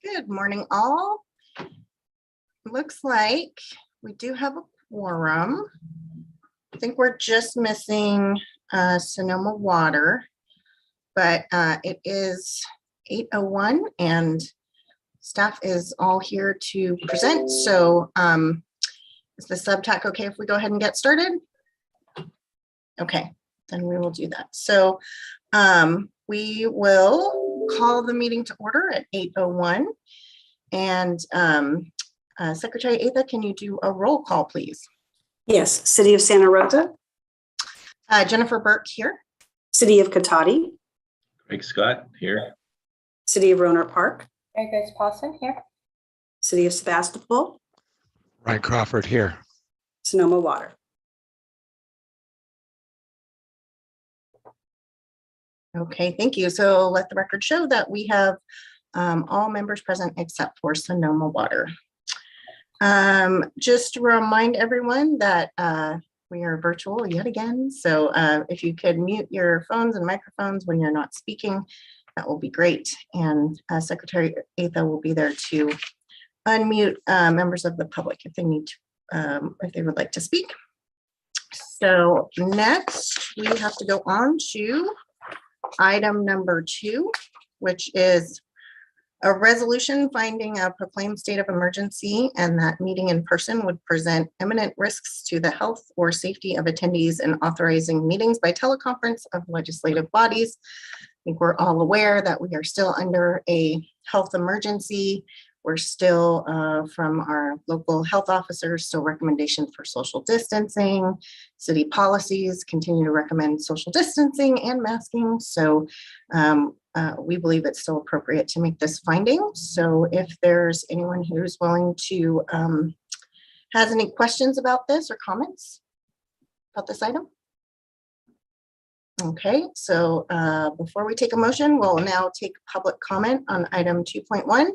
Good morning, all. Looks like we do have a quorum. I think we're just missing Sonoma Water, but it is 8:01 and staff is all here to present. So is the subtac okay if we go ahead and get started? Okay, then we will do that. So we will call the meeting to order at 8:01. And Secretary Atha, can you do a roll call, please? Yes, City of Santa Rosa. Jennifer Burke here. City of Cotati. Craig Scott here. City of Rohnert Park. Mary Grace Paulson here. City of Sebastopol. Ryan Crawford here. Sonoma Water. Okay, thank you. So let the record show that we have all members present except for Sonoma Water. Just to remind everyone that we are virtual yet again. So if you could mute your phones and microphones when you're not speaking, that will be great. And Secretary Atha will be there to unmute members of the public if they need to, if they would like to speak. So next we have to go on to item number 2, which is a resolution finding a proclaimed state of emergency and that meeting in person would present imminent risks to the health or safety of attendees and authorizing meetings by teleconference of legislative bodies. I think we're all aware that we are still under a health emergency. We're still, from our local health officers, still recommendations for social distancing. City policies continue to recommend social distancing and masking. So we believe it's still appropriate to make this finding. So if there's anyone who's willing to, has any questions about this or comments about this item? Okay, so before we take a motion, we'll now take public comment on item 2.1.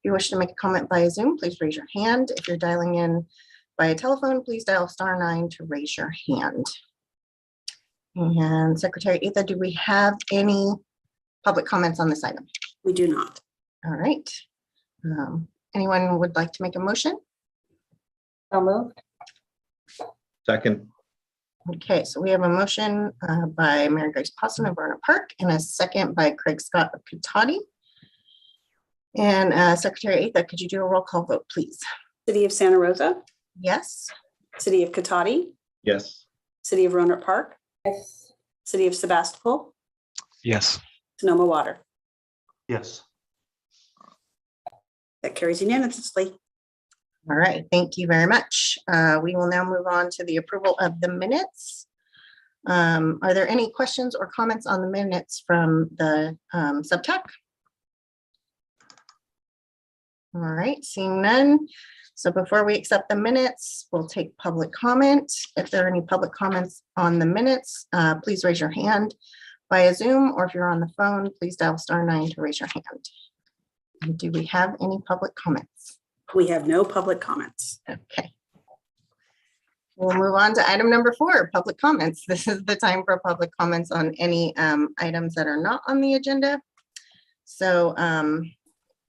If you wish to make a comment via Zoom, please raise your hand. If you're dialing in via telephone, please dial *9 to raise your hand. And Secretary Atha, do we have any public comments on this item? We do not. All right. Anyone would like to make a motion? So moved. Second. Okay, so we have a motion by Mary Grace Paulson of Rohnert Park and a second by Craig Scott of Cotati. And Secretary Atha, could you do a roll call vote, please? City of Santa Rosa. Yes. City of Cotati. Yes. City of Rohnert Park. Yes. City of Sebastopol. Yes. Sonoma Water. Yes. That carries unanimously. All right, thank you very much. We will now move on to the approval of the minutes. Are there any questions or comments on the minutes from the subtac? All right, seeing none. So before we accept the minutes, we'll take public comment. If there are any public comments on the minutes, please raise your hand via Zoom, or if you're on the phone, please dial *9 to raise your hand. And do we have any public comments? We have no public comments. Okay. We'll move on to item number 4, public comments. This is the time for public comments on any items that are not on the agenda. So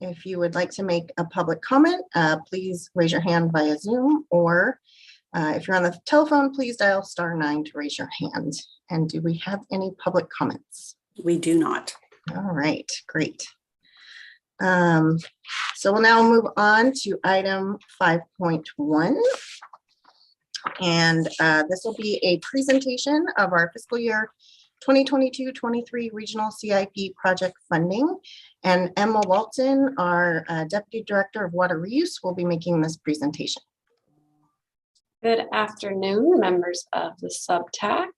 if you would like to make a public comment, please raise your hand via Zoom, or if you're on the telephone, please dial *9 to raise your hand. And do we have any public comments? We do not. All right, great. So we'll now move on to item 5.1. And this will be a presentation of our fiscal year 2022-23 regional CIP project funding. And Emma Walton, our Deputy Director of Water Reuse, will be making this presentation. Good afternoon, members of the subtac.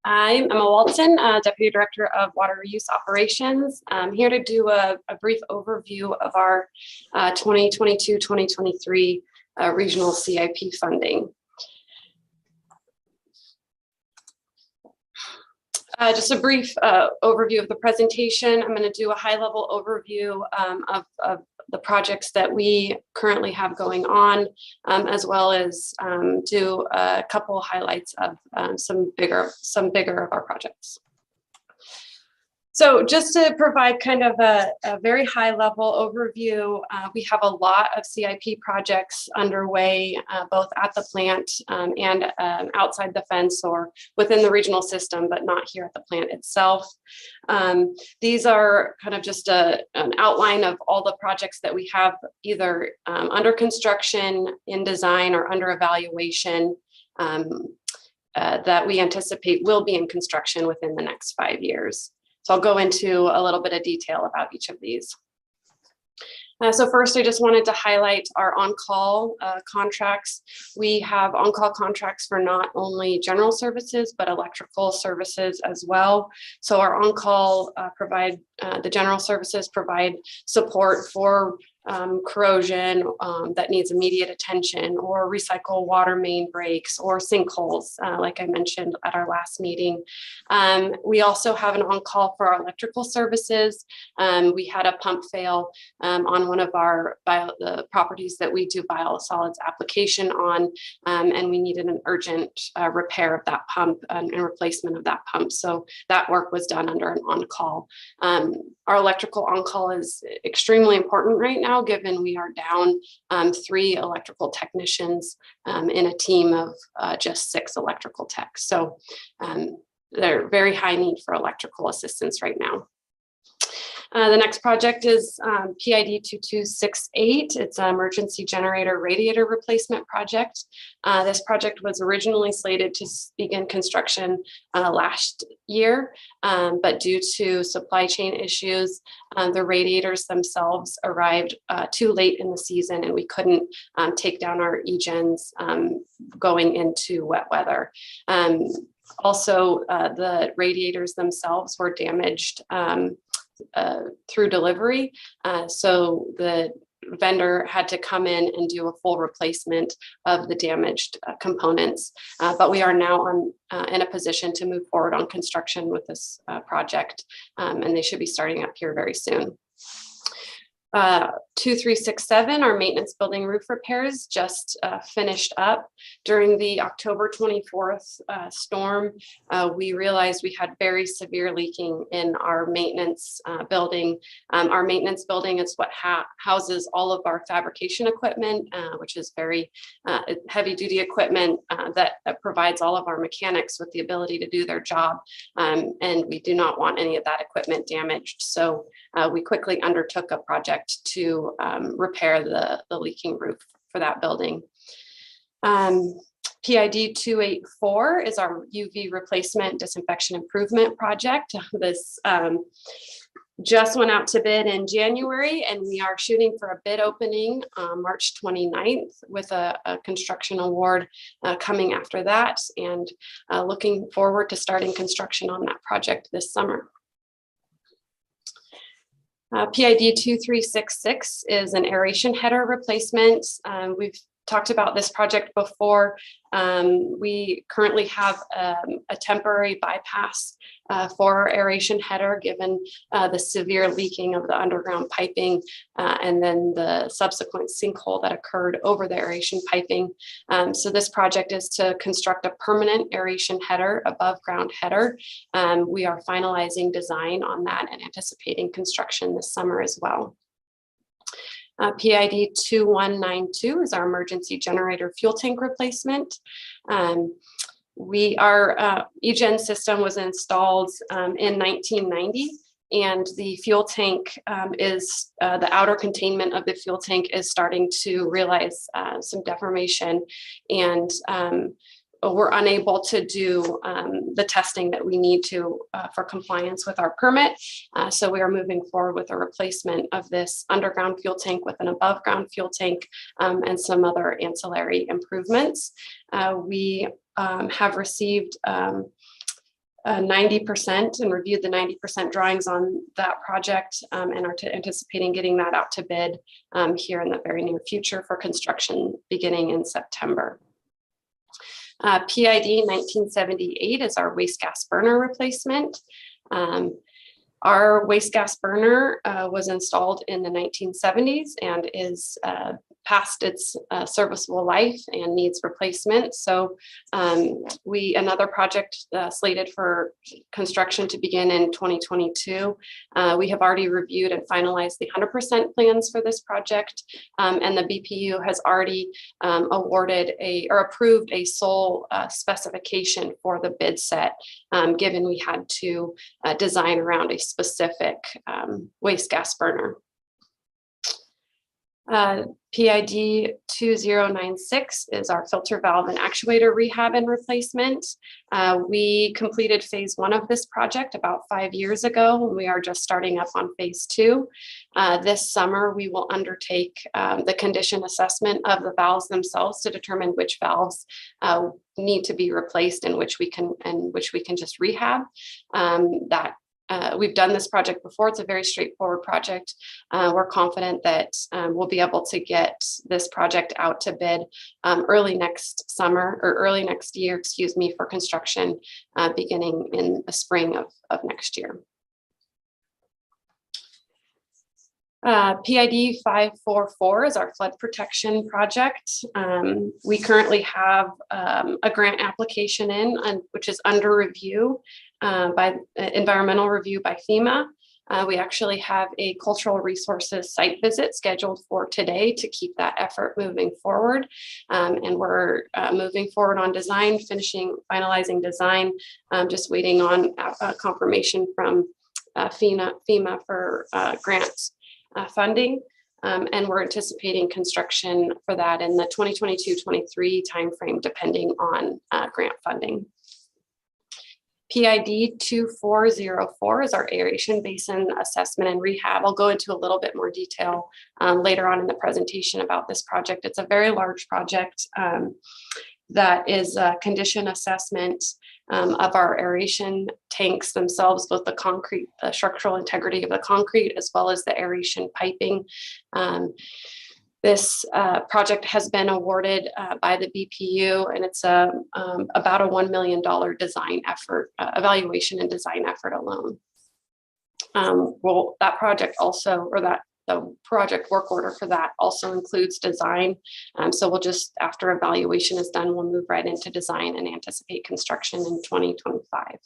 I'm Emma Walton, Deputy Director of Water Reuse Operations. I'm here to do a brief overview of our 2022-2023 regional CIP funding. Just a brief overview of the presentation. I'm going to do a high-level overview of the projects that we currently have going on, as well as do a couple highlights of some bigger of our projects. So just to provide kind of a very high level overview, we have a lot of CIP projects underway, both at the plant and outside the fence or within the regional system, but not here at the plant itself. These are kind of just an outline of all the projects that we have either under construction, in design, or under evaluation that we anticipate will be in construction within the next 5 years. So I'll go into a little bit of detail about each of these. So first, I just wanted to highlight our on-call contracts. We have on-call contracts for not only general services, but electrical services as well. So our on-call the general services provide support for corrosion that needs immediate attention, or recycle water main breaks or sinkholes, like I mentioned at our last meeting. We also have an on-call for our electrical services. We had a pump fail on one of the properties that we do biosolids application on, and we needed an urgent repair of that pump and replacement of that pump. So that work was done under an on-call. Our electrical on-call is extremely important right now, given we are down 3 electrical technicians in a team of just 6 electrical techs. So they're very high need for electrical assistance right now. The next project is PID 2268. It's an emergency generator radiator replacement project. This project was originally slated to begin construction last year, but due to supply chain issues, the radiators themselves arrived too late in the season, and we couldn't take down our eGens going into wet weather. Also, the radiators themselves were damaged through delivery. So the vendor had to come in and do a full replacement of the damaged components. But we are now in a position to move forward on construction with this project, and they should be starting up here very soon. 2367, our maintenance building roof repairs just finished up. During the October 24th storm, we realized we had very severe leaking in our maintenance building. Our maintenance building is what houses all of our fabrication equipment, which is very heavy duty equipment that provides all of our mechanics with the ability to do their job. And we do not want any of that equipment damaged. So we quickly undertook a project to repair the leaking roof for that building. PID 284 is our UV replacement disinfection improvement project. This just went out to bid in January, and we are shooting for a bid opening March 29th with a construction award coming after that, and looking forward to starting construction on that project this summer. PID 2366 is an aeration header replacement. We've talked about this project before. We currently have a temporary bypass for our aeration header, given the severe leaking of the underground piping and then the subsequent sinkhole that occurred over the aeration piping. So this project is to construct a permanent aeration header, above ground header. We are finalizing design on that and anticipating construction this summer as well. PID 2192 is our emergency generator fuel tank replacement. Our eGen system was installed in 1990, and the fuel tank the outer containment of the fuel tank is starting to realize some deformation, and we're unable to do the testing that we need to for compliance with our permit. So we are moving forward with a replacement of this underground fuel tank with an above ground fuel tank and some other ancillary improvements. We have received 90% and reviewed the 90% drawings on that project and are anticipating getting that out to bid here in the very near future for construction beginning in September. PID 1978 is our waste gas burner replacement. Our waste gas burner was installed in the 1970s and is past its serviceable life and needs replacement. So another project slated for construction to begin in 2022. We have already reviewed and finalized the 100% plans for this project, and the BPU has already awarded or approved a sole specification for the bid set, given we had to design around a specific waste gas burner. PID 2096 is our filter valve and actuator rehab and replacement. We completed phase 1 of this project about 5 years ago, and we are just starting up on phase 2. This summer, we will undertake the condition assessment of the valves themselves to determine which valves need to be replaced and which we can just rehab. We've done this project before. It's a very straightforward project. We're confident that we'll be able to get this project out to bid early next year, for construction beginning in the spring of next year. PID 544 is our flood protection project. We currently have a grant application which is under review by environmental review by FEMA. We actually have a cultural resources site visit scheduled for today to keep that effort moving forward. And we're moving forward on design, finalizing design, just waiting on confirmation from FEMA for grants funding. And we're anticipating construction for that in the 2022-23 timeframe, depending on grant funding. PID 2404 is our aeration basin assessment and rehab. I'll go into a little bit more detail later on in the presentation about this project. It's a very large project that is a condition assessment of our aeration tanks themselves, both the structural integrity of the concrete, as well as the aeration piping. This project has been awarded by the BPU, and it's about a $1 million design effort, evaluation and design effort alone. That project the project work order for that also includes design. So we'll just, after evaluation is done, we'll move right into design and anticipate construction in 2025.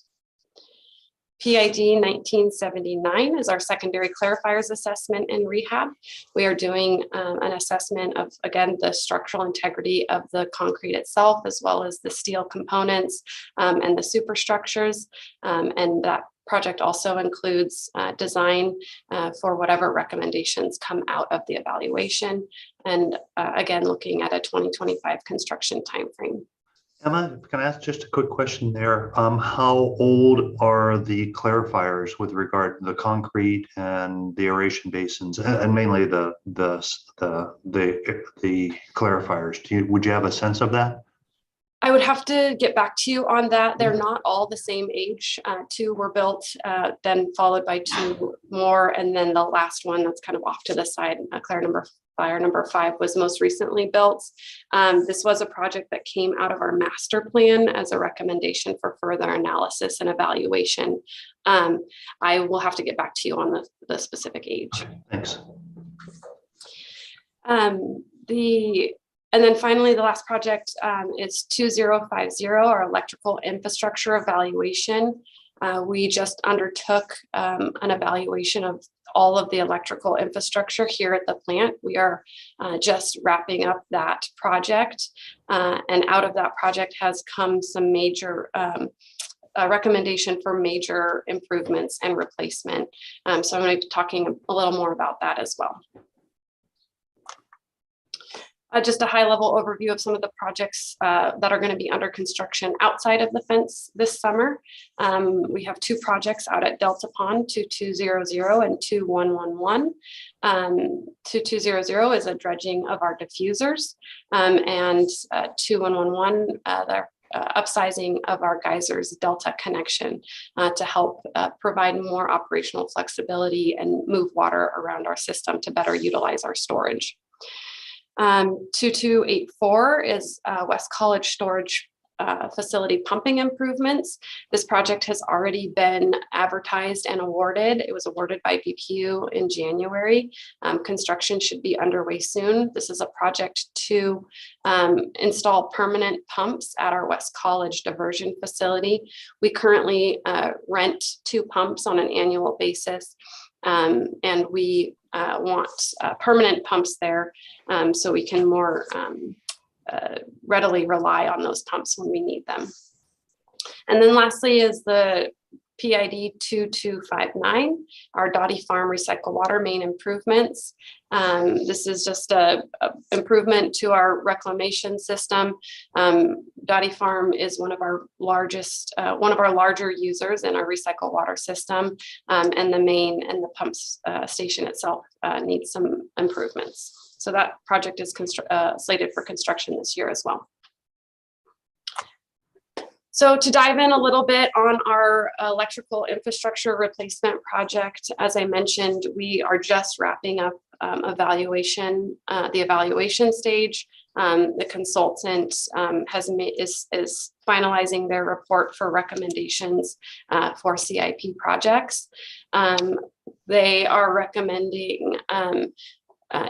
PID 1979 is our secondary clarifiers assessment and rehab. We are doing an assessment of, again, the structural integrity of the concrete itself, as well as the steel components and the superstructures. And that project also includes design for whatever recommendations come out of the evaluation. And again, looking at a 2025 construction timeframe. Emma, can I ask just a quick question there? How old are the clarifiers with regard to the concrete and the aeration basins, and mainly the clarifiers? Would you have a sense of that? I would have to get back to you on that. They're not all the same age. 2 were built, then followed by 2 more, and then the last one that's kind of off to the side, Clarifier number 5 was most recently built. This was a project that came out of our master plan as a recommendation for further analysis and evaluation. I will have to get back to you on the specific age. Okay, thanks. And then finally, the last project is 2050, our electrical infrastructure evaluation. We just undertook an evaluation of all of the electrical infrastructure here at the plant. We are just wrapping up that project. And out of that project has come some major a recommendation for major improvements and replacement. So I'm going to be talking a little more about that as well. Just a high-level overview of some of the projects that are going to be under construction outside of the fence this summer. We have 2 projects out at Delta Pond, 2200 and 2111. 2200 is a dredging of our diffusers, and 2111, they're upsizing of our geysers Delta connection to help provide more operational flexibility and move water around our system to better utilize our storage. 2284 is West College storage facility pumping improvements. This project has already been advertised and awarded. It was awarded by BPU in January. Construction should be underway soon. This is a project to install permanent pumps at our West College diversion facility. We currently rent 2 pumps on an annual basis, and we want permanent pumps there so we can more readily rely on those pumps when we need them. And then lastly is the PID 2259, our Dottie Farm recycle water main improvements. This is just a improvement to our reclamation system. Dottie Farm is one of our larger users in our recycle water system, and the main and the pumps station itself needs some improvements. So that project is slated for construction this year as well. So to dive in a little bit on our electrical infrastructure replacement project, as I mentioned, we are just wrapping up the evaluation stage. The consultant is finalizing their report for recommendations for CIP projects. They are recommending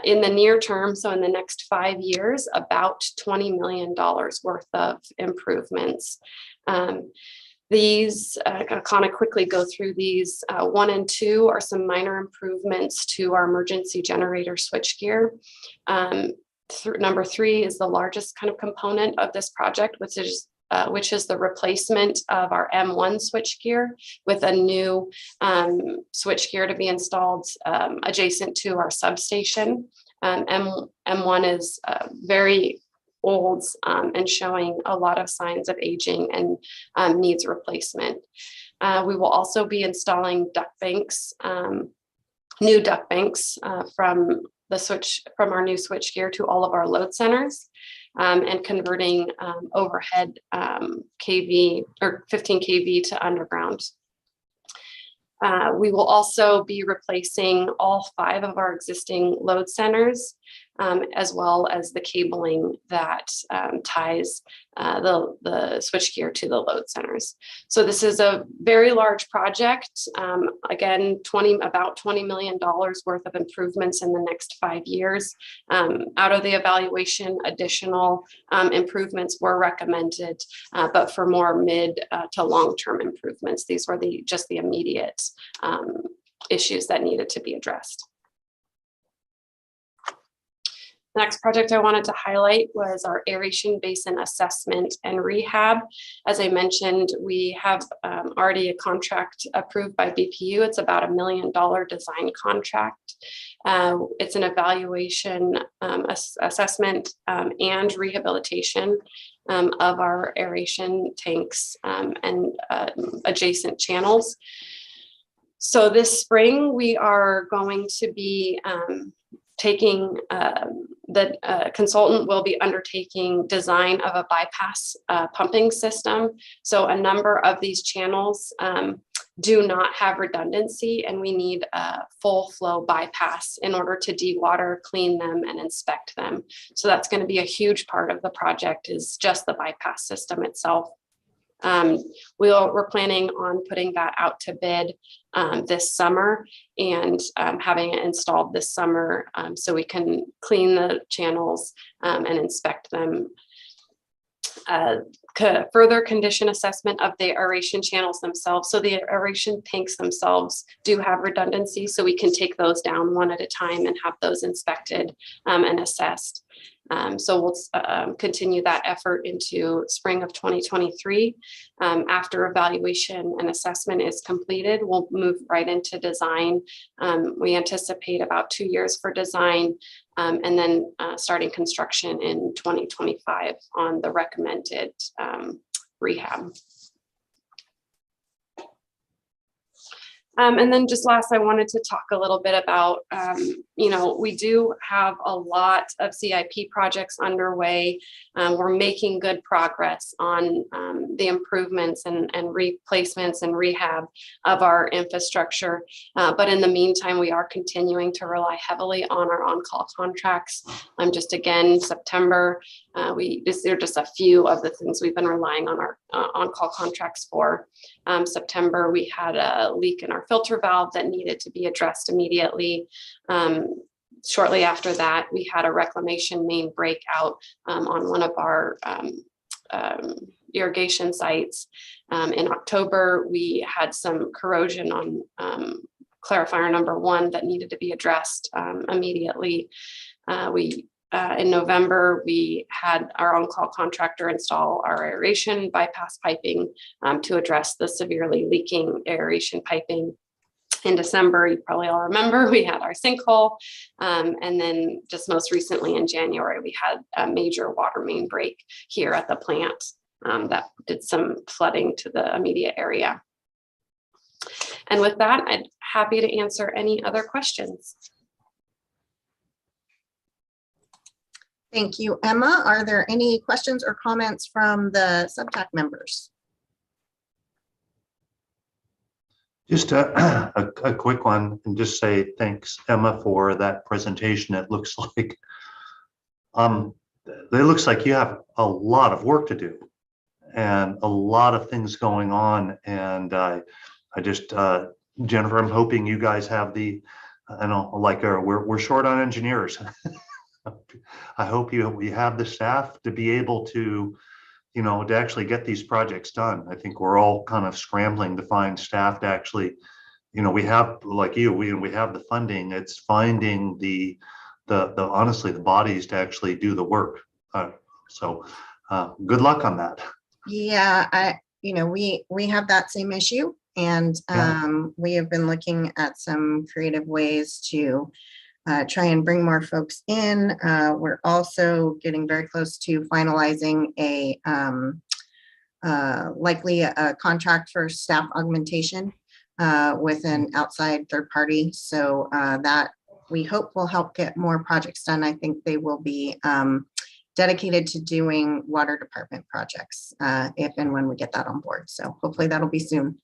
in the near term, so in the next 5 years, about $20 million worth of improvements. These, I'll kind of quickly go through these. 1 and 2 are some minor improvements to our emergency generator switchgear. Number 3 is the largest kind of component of this project, which is the replacement of our M1 switchgear with a new switchgear to be installed adjacent to our substation. M1 is very old and showing a lot of signs of aging and needs replacement. We will also be installing duct banks, new duct banks from our new switchgear to all of our load centers. And converting overhead kV or 15 kV to underground. We will also be replacing all 5 of our existing load centers, as well as the cabling that ties the switchgear to the load centers. So this is a very large project. Again, about $20 million worth of improvements in the next 5 years. Out of the evaluation, additional improvements were recommended, but for more mid to long-term improvements, these were just the immediate issues that needed to be addressed. The next project I wanted to highlight was our aeration basin assessment and rehab. As I mentioned, we have already a contract approved by BPU. It's about $1 million design contract. It's an evaluation, assessment, and rehabilitation of our aeration tanks and adjacent channels. So this spring, we are going to be the consultant will be undertaking design of a bypass pumping system. So a number of these channels do not have redundancy, and we need a full flow bypass in order to dewater, clean them, and inspect them. So that's going to be a huge part of the project, is just the bypass system itself. We're planning on putting that out to bid this summer and having it installed this summer so we can clean the channels and inspect them. Further condition assessment of the aeration channels themselves. So the aeration tanks themselves do have redundancy, so we can take those down one at a time and have those inspected and assessed. So we'll continue that effort into spring of 2023. After evaluation and assessment is completed, we'll move right into design. We anticipate about 2 years for design, and then starting construction in 2025 on the recommended rehab. And then just last, I wanted to talk a little bit about, we do have a lot of CIP projects underway. We're making good progress on the improvements and replacements and rehab of our infrastructure. But in the meantime, we are continuing to rely heavily on our on-call contracts. Just again, September, These are just a few of the things we've been relying on our on-call contracts for. September, we had a leak in our filter valve that needed to be addressed immediately. Shortly after that, we had a reclamation main breakout on one of our irrigation sites. In October, we had some corrosion on clarifier number 1 that needed to be addressed immediately. In November, we had our on-call contractor install our aeration bypass piping to address the severely leaking aeration piping. In December, you probably all remember, we had our sinkhole. And then just most recently in January, we had a major water main break here at the plant that did some flooding to the immediate area. And with that, I'm happy to answer any other questions. Thank you, Emma. Are there any questions or comments from the subtac members? Just a quick one, and just say thanks, Emma, for that presentation. It looks like you have a lot of work to do and a lot of things going on. And I just, Jennifer, I'm hoping you guys have the, I know, like we're short on engineers. I hope we have the staff to be able to, to actually get these projects done. I think we're all kind of scrambling to find staff to actually, we have, like you, we have the funding. It's finding the honestly, the bodies to actually do the work. So good luck on that. Yeah, we have that same issue, and we have been looking at some creative ways to try and bring more folks in. We're also getting very close to finalizing likely a contract for staff augmentation with an outside third party. So that we hope will help get more projects done. I think they will be dedicated to doing water department projects if and when we get that on board. So hopefully that'll be soon.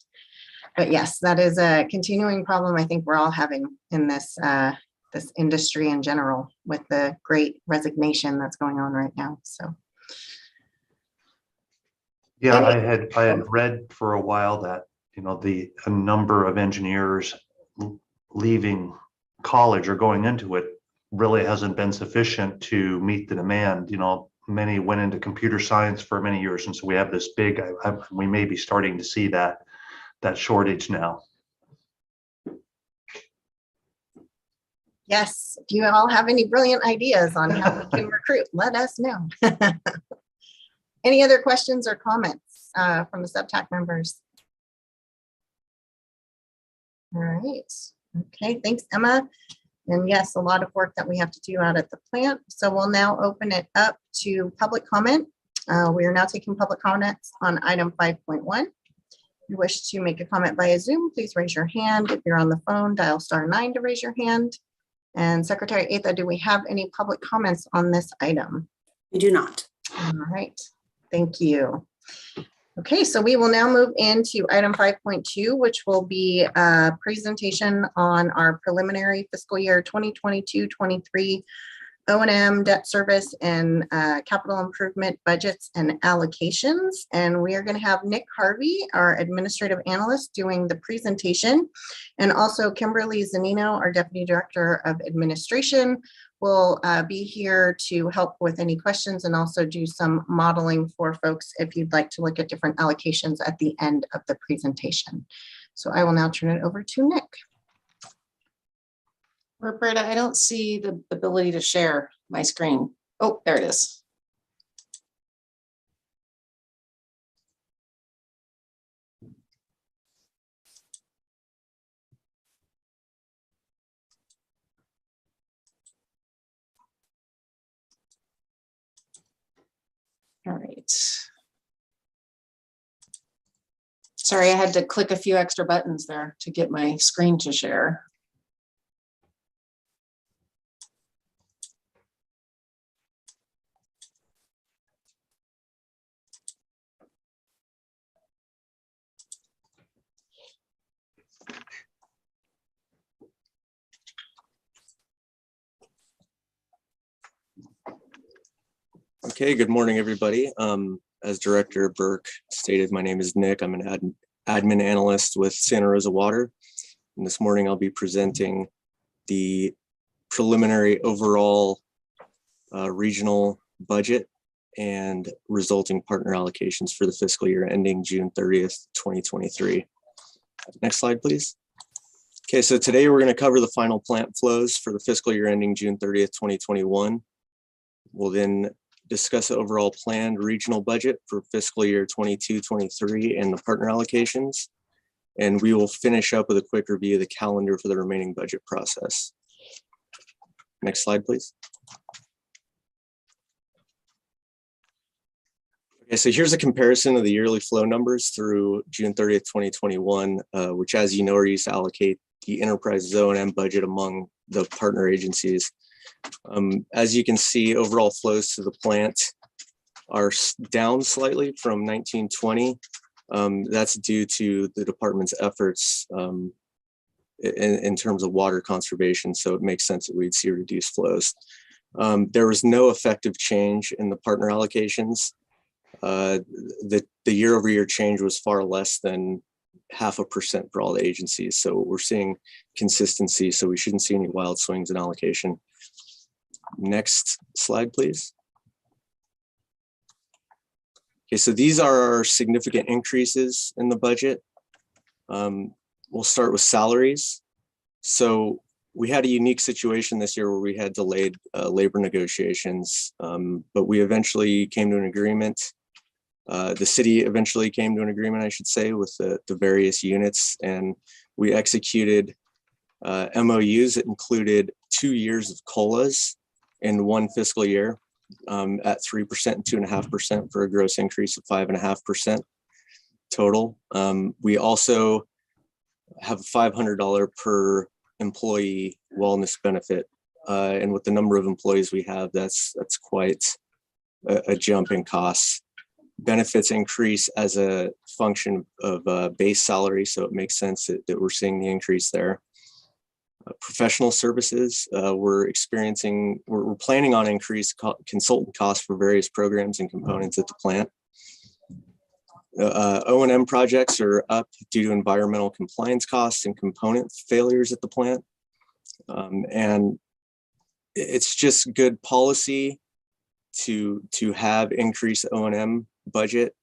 But yes, that is a continuing problem I think we're all having in this industry in general, with the great resignation that's going on right now. So yeah, I had read for a while that a number of engineers leaving college or going into it really hasn't been sufficient to meet the demand. Many went into computer science for many years, and so we have this big, we may be starting to see that shortage now. yes, if you all have any brilliant ideas on how we can recruit, let us know. Any other questions or comments from the subtac members? All right. Okay, thanks, Emma. And yes, a lot of work that we have to do out at the plant. So we'll now open it up to public comment. We are now taking public comments on item 5.1. If you wish to make a comment via Zoom, please raise your hand. If you're on the phone, dial *9 to raise your hand. And Secretary Atha, do we have any public comments on this item? We do not. All right, thank you. Okay, so we will now move into item 5.2, which will be a presentation on our preliminary fiscal year 2022-23 O&M, debt service, and capital improvement budgets and allocations. And we are going to have Nick Harvey, our administrative analyst, doing the presentation. And also Kimberly Zanino, our deputy director of administration, will be here to help with any questions and also do some modeling for folks if you'd like to look at different allocations at the end of the presentation. So I will now turn it over to Nick. Roberta, I don't see the ability to share my screen. Oh, there it is. All right. Sorry, I had to click a few extra buttons there to get my screen to share. Okay, Okay, good morning, everybody. As Director Burke stated, my name is Nick. I'm an admin analyst with Santa Rosa Water. And this morning I'll be presenting the preliminary overall regional budget and resulting partner allocations for the fiscal year ending June 30th, 2023. Next slide, please. Okay, so today we're going to cover the final plant flows for the fiscal year ending June 30th, 2021. We'll then discuss the overall planned regional budget for fiscal year 22-23 and the partner allocations. And we will finish up with a quick review of the calendar for the remaining budget process. Next slide, please. Okay, so here's a comparison of the yearly flow numbers through June 30th, 2021, which, as you know, are used to allocate the enterprise O&M budget among the partner agencies. As you can see, overall flows to the plant are down slightly from 1920. That's due to the department's efforts in terms of water conservation, so it makes sense that we'd see reduced flows. There was no effective change in the partner allocations. The year-over-year change was far less than 0.5% for all the agencies, so we're seeing consistency, so we shouldn't see any wild swings in allocation. Next slide, please. Okay, so these are our significant increases in the budget. We'll start with salaries. So we had a unique situation this year where we had delayed labor negotiations, but we eventually came to an agreement. The city eventually came to an agreement, I should say, with the various units, and we executed MOUs that included 2 years of COLAs in one fiscal year at 3% and 2.5% for a gross increase of 5.5% total. We also have a $500 per employee wellness benefit. And with the number of employees we have, that's quite a jump in costs. Benefits increase as a function of base salary, so it makes sense that we're seeing the increase there. Professional services, we're planning on increased consultant costs for various programs and components at the plant. O&M projects are up due to environmental compliance costs and component failures at the plant. And it's just good policy to have increased O&M budget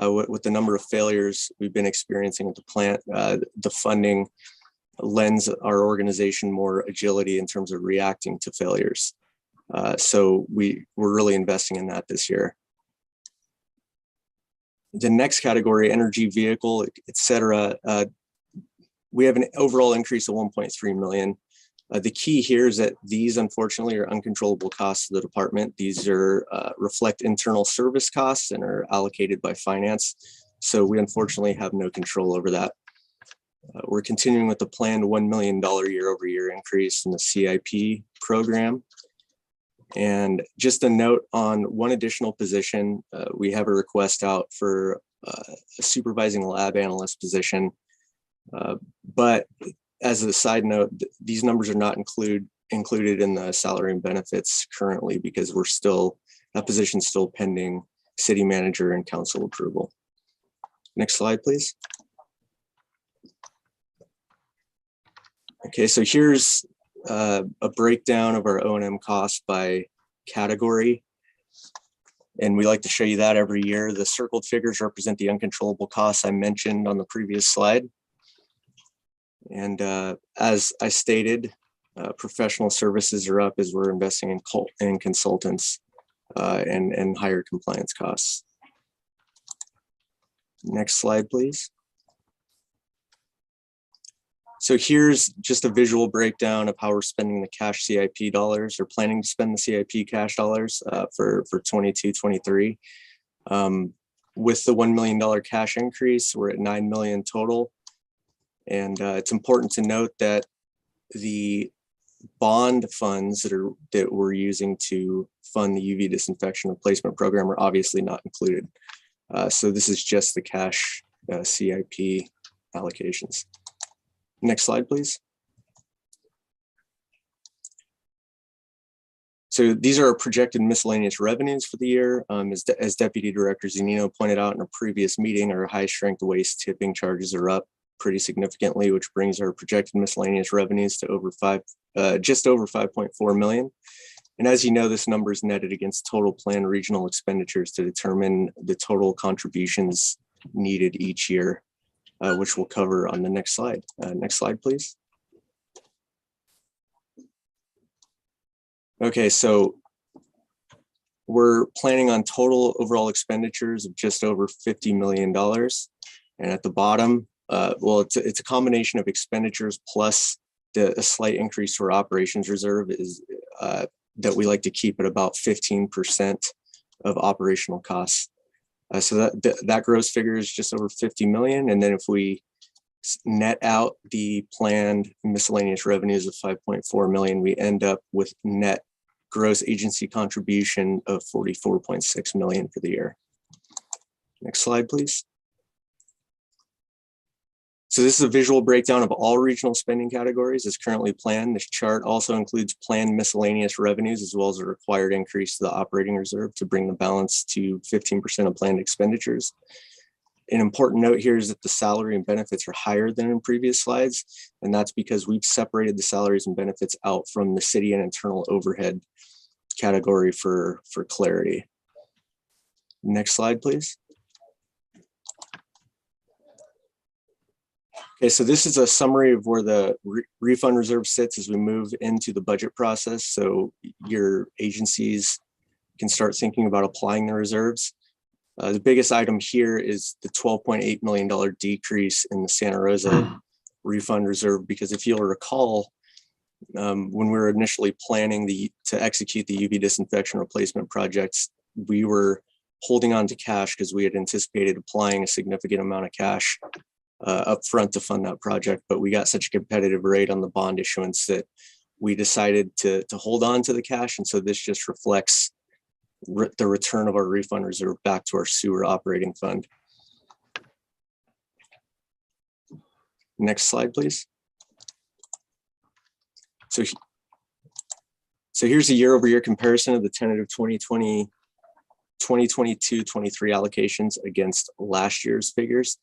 with the number of failures we've been experiencing at the plant. The funding lends our organization more agility in terms of reacting to failures. So we're really investing in that this year. The next category, energy vehicle, et cetera, we have an overall increase of 1.3 million. The key here is that these, unfortunately, are uncontrollable costs of the department. These are reflect internal service costs and are allocated by finance. So we unfortunately have no control over that. We're continuing with the planned $1 million year-over-year increase in the CIP program. And just a note on one additional position, we have a request out for a supervising lab analyst position. But as a side note, these numbers are not included in the salary and benefits currently because that position's still pending city manager and council approval. Next slide, please. Okay, so here's a breakdown of our O&M costs by category. And we like to show you that every year. The circled figures represent the uncontrollable costs I mentioned on the previous slide. And as I stated, professional services are up as we're investing in consultants and higher compliance costs. Next slide, please. So here's just a visual breakdown of how we're spending the cash CIP dollars or planning to spend the CIP cash dollars for 22-23. With the $1 million cash increase, we're at 9 million total. And it's important to note that the bond funds that we're using to fund the UV disinfection replacement program are obviously not included. So this is just the cash CIP allocations. Next slide, please. So these are our projected miscellaneous revenues for the year. As Deputy Director Zunino pointed out in a previous meeting, our high strength waste tipping charges are up pretty significantly, which brings our projected miscellaneous revenues to just over 5.4 million. And as you know, this number is netted against total planned regional expenditures to determine the total contributions needed each year, which we'll cover on the next slide. Next slide, please. Okay, so we're planning on total overall expenditures of just over $50 million. And at the bottom, well, it's a combination of expenditures plus a slight increase to our operations reserve is that we like to keep at about 15% of operational costs. So that gross figure is just over 50 million. And then if we net out the planned miscellaneous revenues of 5.4 million, we end up with net gross agency contribution of 44.6 million for the year. Next slide, please. So this is a visual breakdown of all regional spending categories as currently planned. This chart also includes planned miscellaneous revenues as well as a required increase to the operating reserve to bring the balance to 15% of planned expenditures. An important note here is that the salary and benefits are higher than in previous slides, and that's because we've separated the salaries and benefits out from the city and internal overhead category for clarity. Next slide, please. Okay, so this is a summary of where the refund reserve sits as we move into the budget process. So your agencies can start thinking about applying the reserves. The biggest item here is the $12.8 million decrease in the Santa Rosa refund reserve, because if you'll recall, when we were initially planning to execute the UV disinfection replacement projects, we were holding on to cash because we had anticipated applying a significant amount of cash up front to fund that project, but we got such a competitive rate on the bond issuance that we decided to hold on to the cash. And so this just reflects the return of our refund reserve back to our sewer operating fund. Next slide, please. So here's a year-over-year comparison of the tentative 2020, 2022, 23 allocations against last year's figures.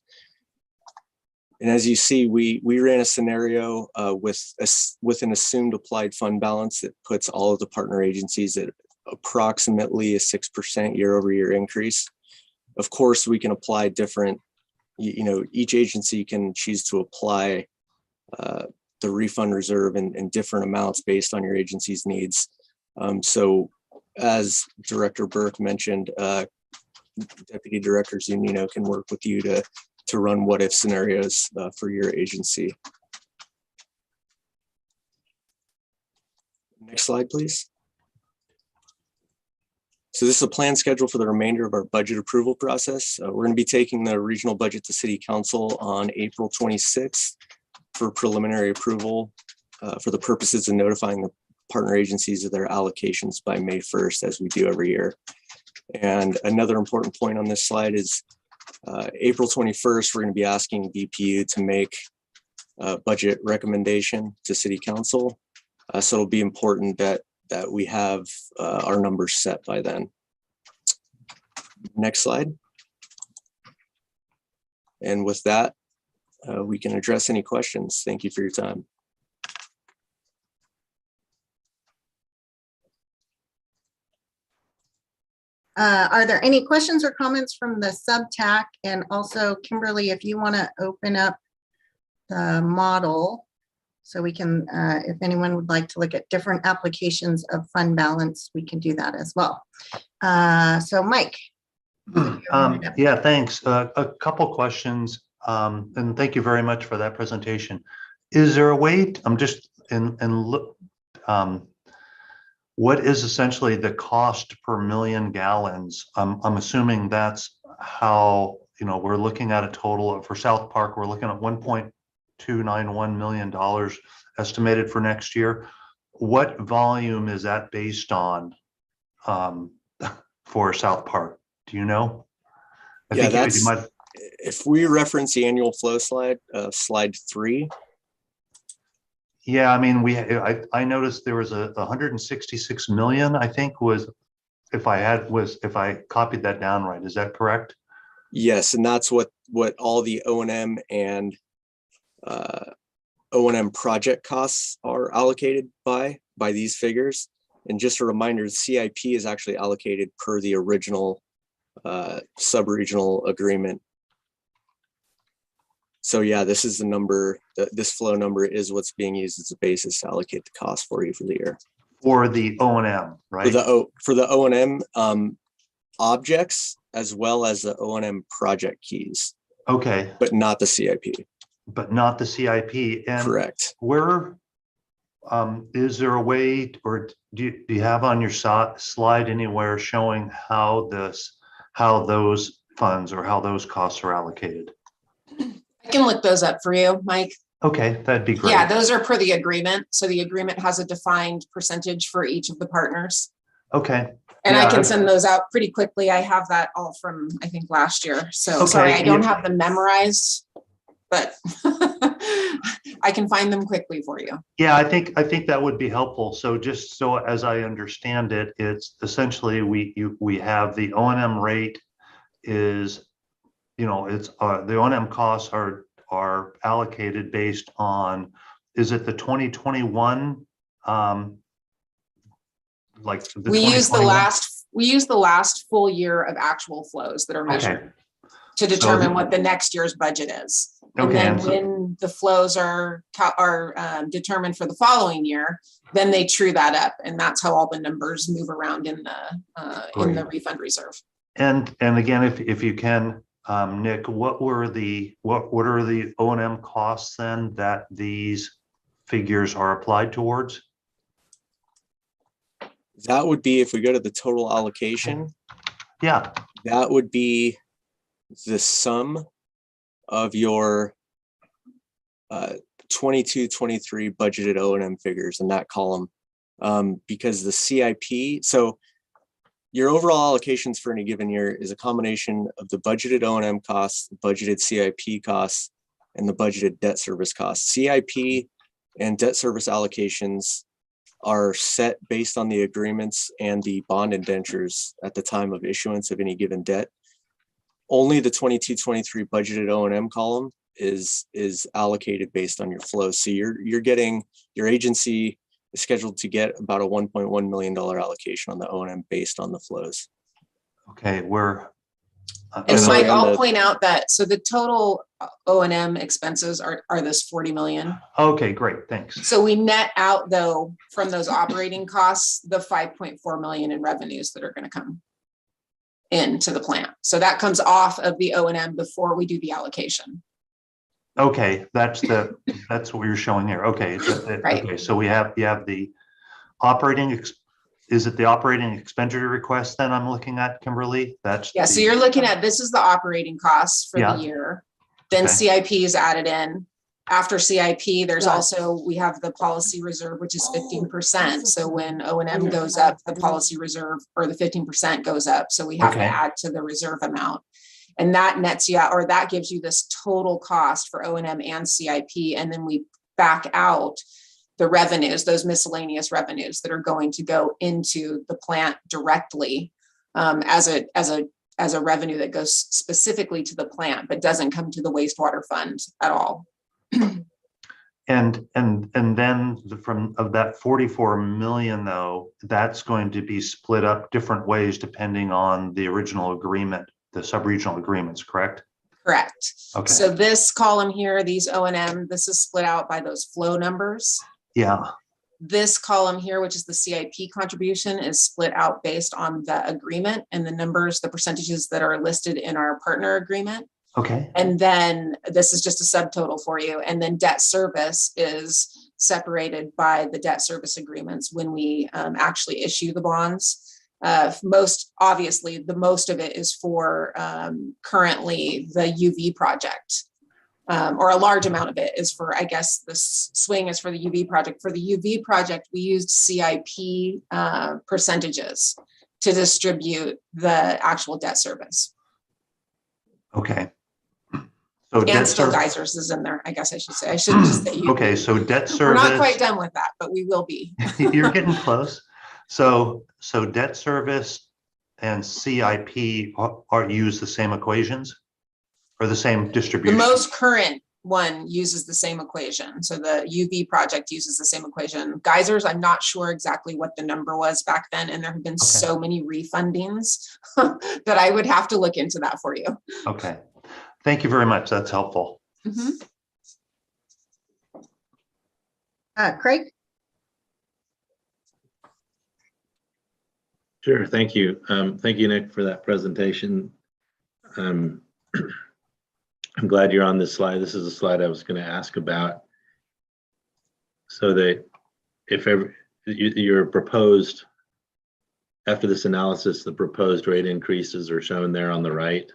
And as you see, we ran a scenario with an assumed applied fund balance that puts all of the partner agencies at approximately a 6% year-over-year increase. Of course, we can apply different, each agency can choose to apply the refund reserve in different amounts based on your agency's needs. So as Director Burke mentioned, Deputy Director Zunino can work with you to run what if scenarios for your agency. Next slide, please. So this is a planned schedule for the remainder of our budget approval process. We're going to be taking the regional budget to City Council on April 26th for preliminary approval for the purposes of notifying the partner agencies of their allocations by May 1st, as we do every year. And another important point on this slide is April 21st, we're going to be asking DPU to make a budget recommendation to City Council. So it'll be important that we have our numbers set by then. Next slide. And with that, we can address any questions. Thank you for your time. Are there any questions or comments from the sub-TAC? And also, Kimberly, if you want to open up the model so we can, if anyone would like to look at different applications of fund balance, we can do that as well. So Mike. Yeah, thanks. A couple questions, and thank you very much for that presentation. Is there a way, what is essentially the cost per million gallons? I'm assuming that's how, we're looking at a total of, for South Park, we're looking at $1.291 million estimated for next year. What volume is that based on for South Park? Do you know? If we reference the annual flow slide, slide 3. Yeah, I mean, I noticed there was a 166 million, I think if I copied that down right, is that correct? Yes, and that's what all the O&M and O&M project costs are allocated by these figures. And just a reminder, the CIP is actually allocated per the original sub-regional agreement. So yeah, this is the number, this flow number is what's being used as a basis to allocate the cost for you for the year. For the O&M, right? For the O&M objects, as well as the O&M project keys, Okay, but not the CIP. but not the CIP. And Correct. where, is there a way, or do you have on your slide anywhere showing how those funds or how those costs are allocated? I can look those up for you, Mike. Okay, that'd be great. Yeah, those are per the agreement. So the agreement has a defined percentage for each of the partners. Okay. And Yeah, I can send those out pretty quickly. I have that all from, I think, last year. So sorry, Okay, I don't yeah. have them memorized, but I can find them quickly for you. Yeah, I think that would be helpful. So just so as I understand it, it's essentially we have the O&M rate is, it's the O&M costs are allocated based on, is it the 2021 like the We use 2021? we use the last full year of actual flows that are measured to determine what the next year's budget is. And Okay, then and so- when the flows are determined for the following year, then they true that up, and that's how all the numbers move around in the refund reserve. And again, if you can, Nick, what are the O&M costs then that these figures are applied towards? That would be, if we go to the total allocation, Yeah, that would be the sum of your 22-23 budgeted O&M figures in that column, because the CIP, so your overall allocations for any given year is a combination of the budgeted O&M costs, budgeted CIP costs, and the budgeted debt service costs. CIP and debt service allocations are set based on the agreements and the bond indentures at the time of issuance of any given debt. Only the 22-23 budgeted O&M column is allocated based on your flow. So you're getting, your agency is scheduled to get about a $1.1 million allocation on the O&M based on the flows. okay, And sorry, Mike, on I'll the- point out that, so the total O&M expenses are this 40 million. okay, great, thanks. So we net out, though, from those operating costs, the 5.4 million in revenues that are going to come into the plant. So that comes off of the O&M before we do the allocation. Okay, that's what you're showing here. Okay, Right. okay, so you have the operating, is it the operating expenditure request then I'm looking at, Kimberly? That's Yeah, so you're looking at, this is the operating costs for Yeah. the year. Then Okay. CIP is added in. After CIP, there's Right. also, we have the policy reserve, which is 15%. So when O&M goes up, the policy reserve or the 15% goes up. So we have to Okay. add to the reserve amount. And that nets you out, or that gives you this total cost for O&M and CIP. And then we back out the revenues, those miscellaneous revenues that are going to go into the plant directly as a revenue that goes specifically to the plant, but doesn't come to the wastewater fund at all. And then from of that 44 million though, that's going to be split up different ways depending on the original agreement, the sub-regional agreements, correct? Correct. Okay. So this column here, these O&M, this is split out by those flow numbers. Yeah, This column here, which is the CIP contribution, is split out based on the agreement and the numbers, the percentages that are listed in our partner agreement. okay, And then this is just a subtotal for you. And then debt service is separated by the debt service agreements when we actually issue the bonds. Most obviously, the most of it is for currently the UV project. Or a large amount of it is for, I guess the swing is for the UV project. For the UV project, we used CIP percentages to distribute the actual debt service. okay. So debt And still service, geysers is in there, I guess I should say. I shouldn't just say you. okay, so debt We're not quite service, done with that, but we will be. you're getting close. So debt service and CIP are use the same equations or the same The distribution? most current one uses the same equation. So the UV project uses the same equation. Geysers, I'm not sure exactly what the number was back then, and there have been so many refundings that I would have to look into that for you. Okay, thank you very much. That's helpful. Mhm. Craig? Sure, thank you. Thank you, Nick, for that presentation. I'm glad you're on this slide. This is a slide I was going to ask about. So that if ever your proposed, after this analysis, the proposed rate increases are shown there on the right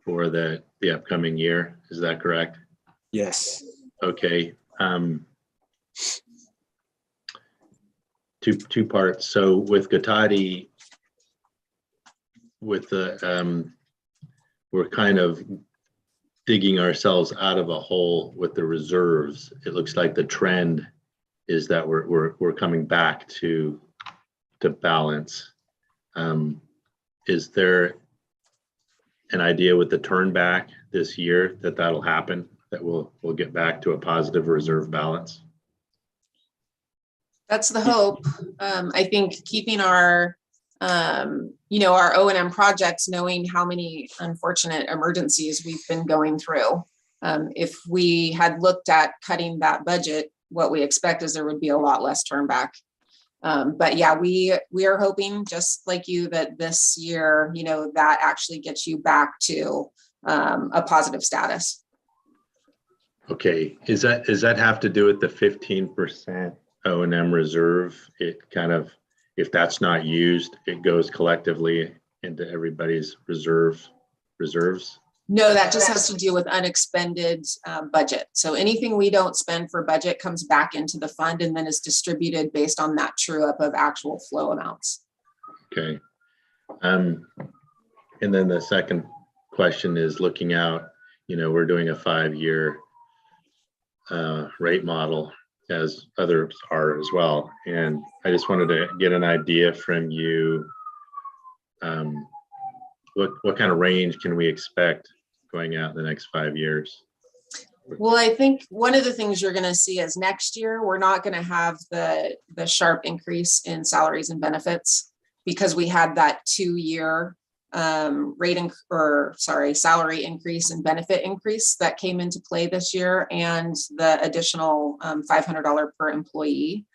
for the upcoming year. Is that correct? Yes. Okay. Two parts. So with Gotati, with the we're kind of digging ourselves out of a hole with the reserves. It looks like the trend is that we're coming back to balance. Is there an idea with the turn back this year that that'll happen, that we'll get back to a positive reserve balance? That's the hope. I think keeping our, our O&M projects, knowing how many unfortunate emergencies we've been going through. If we had looked at cutting that budget, what we expect is there would be a lot less turn back. But yeah, we are hoping, just like you, that this year, that actually gets you back to a positive status. Okay, does that have to do with the 15% O&M reserve? It kind of, if that's not used, it goes collectively into everybody's reserves? No, that just has to do with unexpended budget. So anything we don't spend for budget comes back into the fund and then is distributed based on that true up of actual flow amounts. Okay. And then the second question is looking out, we're doing a 5-year rate model, as others are as well. And I just wanted to get an idea from you, what kind of range can we expect going out in the next 5 years? Well, I think one of the things you're going to see is next year, we're not going to have the sharp increase in salaries and benefits because we had that 2-year salary increase and benefit increase that came into play this year, and the additional $500 per employee.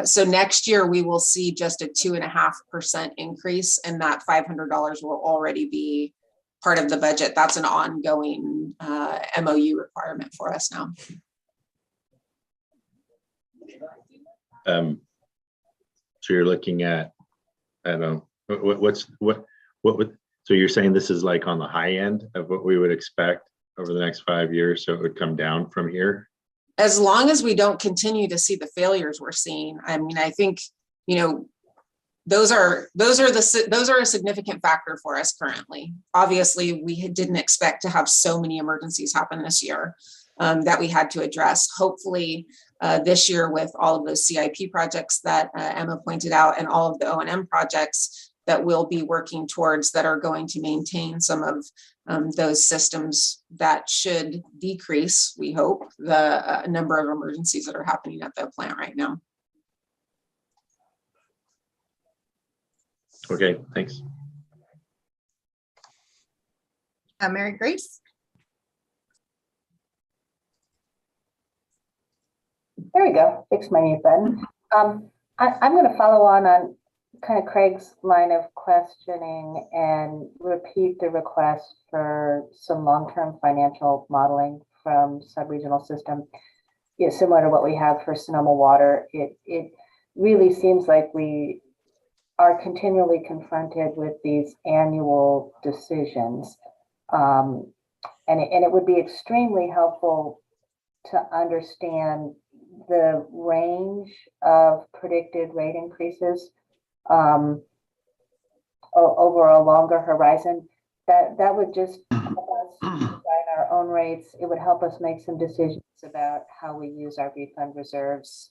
So next year we will see just a 2.5% increase, and that $500 will already be part of the budget. That's an ongoing MOU requirement for us now. So you're looking at, I don't know, so you're saying this is like on the high end of what we would expect over the next 5 years, so it would come down from here? As long as we don't continue to see the failures we're seeing. I mean, I think, those are a significant factor for us currently. Obviously, we didn't expect to have so many emergencies happen this year that we had to address. Hopefully, this year with all of those CIP projects that Emma pointed out and all of the O&M projects that we'll be working towards that are going to maintain some of those systems that should decrease, we hope, the number of emergencies that are happening at the plant right now. Okay, thanks. Mary Grace? There we go. Fix my mute button. I'm going to follow on kind of Craig's line of questioning and repeat the request for some long-term financial modeling from Subregional system. Similar to what we have for Sonoma Water. It really seems like we are continually confronted with these annual decisions. And it would be extremely helpful to understand the range of predicted rate increases over a longer horizon. That would just help us design our own rates. It would help us make some decisions about how we use our refund reserves.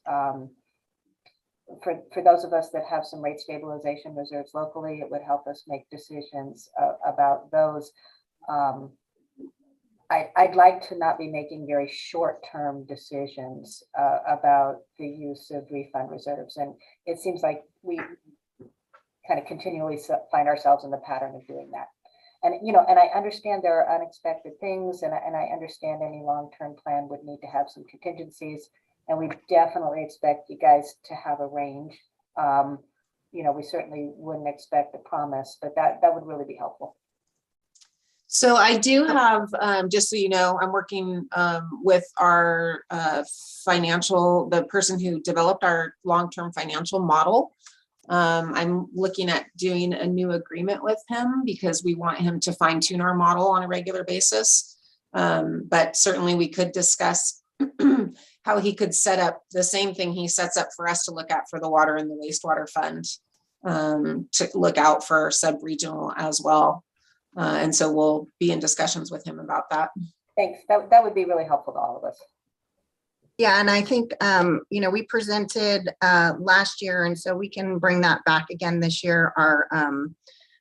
For those of us that have some rate stabilization reserves locally, it would help us make decisions about those. I'd like to not be making very short-term decisions about the use of refund reserves. And it seems like we kind of continually find ourselves in the pattern of doing that. And, you know, and I understand there are unexpected things, and I understand any long-term plan would need to have some contingencies. And we definitely expect you guys to have a range. You know, we certainly wouldn't expect a promise, but that would really be helpful. So I do have, just so you know, I'm working with our the person who developed our long-term financial model. I'm looking at doing a new agreement with him because we want him to fine tune our model on a regular basis. But certainly we could discuss how he could set up the same thing he sets up for us to look at for the water and the wastewater fund, to look out for sub-regional as well. And so we'll be in discussions with him about that. Thanks. That would be really helpful to all of us. Yeah, and I think, you know, we presented last year, and so we can bring that back again this year, our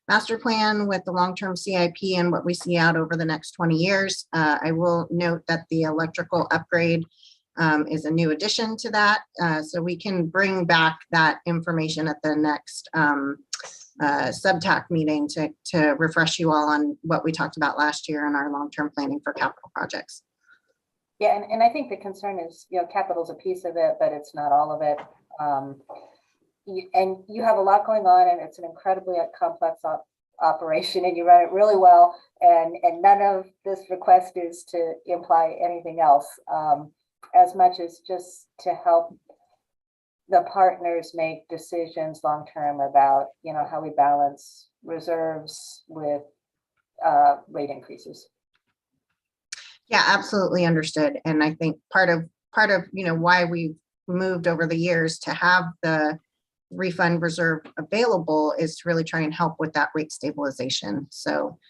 master plan with the long-term CIP and what we see out over the next 20 years. I will note that the electrical upgrade is a new addition to that. So we can bring back that information at the next subtac meeting to refresh you all on what we talked about last year in our long-term planning for capital projects. Yeah, and I think the concern is, you know, capital is a piece of it, but it's not all of it. And you have a lot going on, and it's an incredibly complex operation, and you run it really well. And none of this request is to imply anything else, as much as just to help the partners make decisions long-term about, you know, how we balance reserves with rate increases. Yeah, absolutely understood. And I think part of, you know, why we've moved over the years to have the refund reserve available is to really try and help with that rate stabilization. So,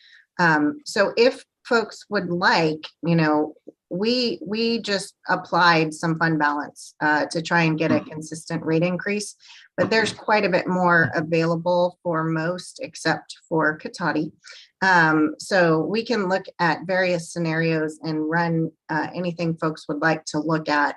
so if folks would like, you know, we just applied some fund balance to try and get a consistent rate increase, but there's quite a bit more available for most except for Cotati. So we can look at various scenarios and run anything folks would like to look at.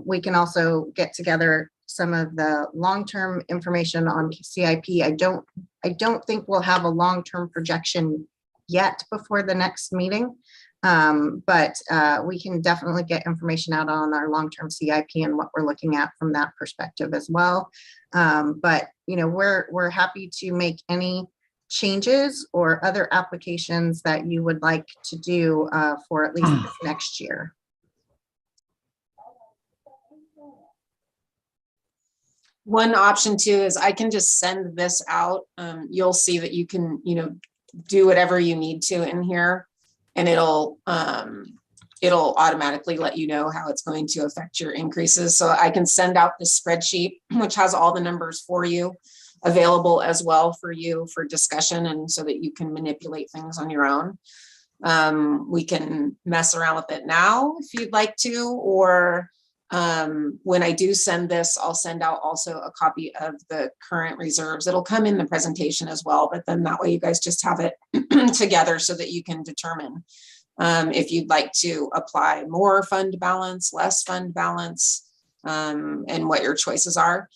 We can also get together some of the long-term information on CIP. I don't think we'll have a long-term projection yet before the next meeting, but we can definitely get information out on our long-term CIP and what we're looking at from that perspective as well. But you know, we're happy to make any changes or other applications that you would like to do for at least this next year. One option too is I can just send this out. You'll see that you can, you know, do whatever you need to in here, and it'll automatically let you know how it's going to affect your increases. So I can send out the spreadsheet, which has all the numbers for you, available as well for you for discussion, and so that you can manipulate things on your own. We can mess around with it now if you'd like to, or when I do send this, I'll send out also a copy of the current reserves. It'll come in the presentation as well, but then that way you guys just have it together so that you can determine if you'd like to apply more fund balance, less fund balance, and what your choices are.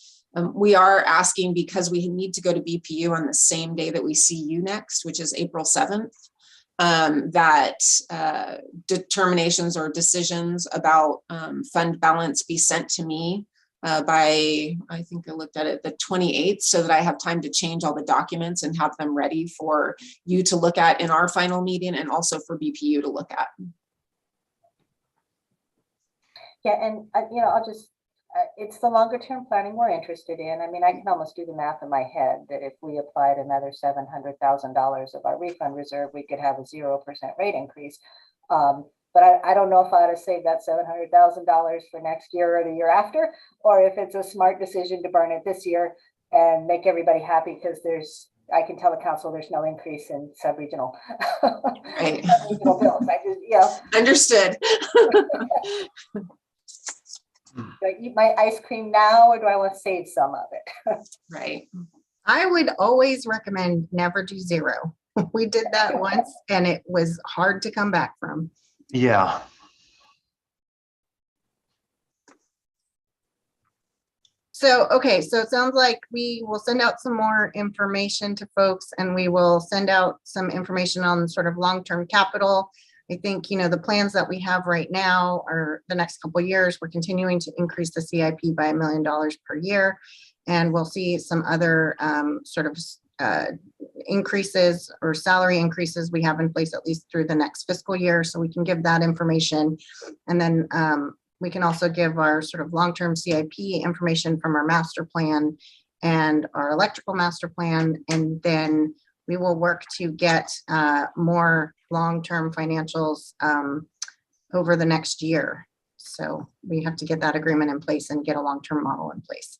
We are asking, because we need to go to BPU on the same day that we see you next, which is April 7th, that determinations or decisions about fund balance be sent to me by, I think I looked at it, the 28th, so that I have time to change all the documents and have them ready for you to look at in our final meeting, and also for BPU to look at. Yeah, and you know, I'll just, it's the longer term planning we're interested in. I mean, I can almost do the math in my head that if we applied another $700,000 of our refund reserve, we could have a 0% rate increase. But I don't know if I ought to save that $700,000 for next year or the year after, or if it's a smart decision to burn it this year and make everybody happy because there's I can tell the council there's no increase in sub-regional. Right. Sub-regional bills. I just, you know, Understood. do I eat my ice cream now or do I want to save some of it? Right. I would always recommend never do zero. We did that once and it was hard to come back from. Yeah. So, okay, so it sounds like we will send out some more information to folks and we will send out some information on sort of long-term capital. I think, you know, the plans that we have right now are the next couple of years, we're continuing to increase the CIP by $1 million per year. And we'll see some other sort of increases or salary increases we have in place at least through the next fiscal year. So we can give that information. And then we can also give our sort of long-term CIP information from our master plan and our electrical master plan. And then we will work to get more long-term financials over the next year. So we have to get that agreement in place and get a long-term model in place.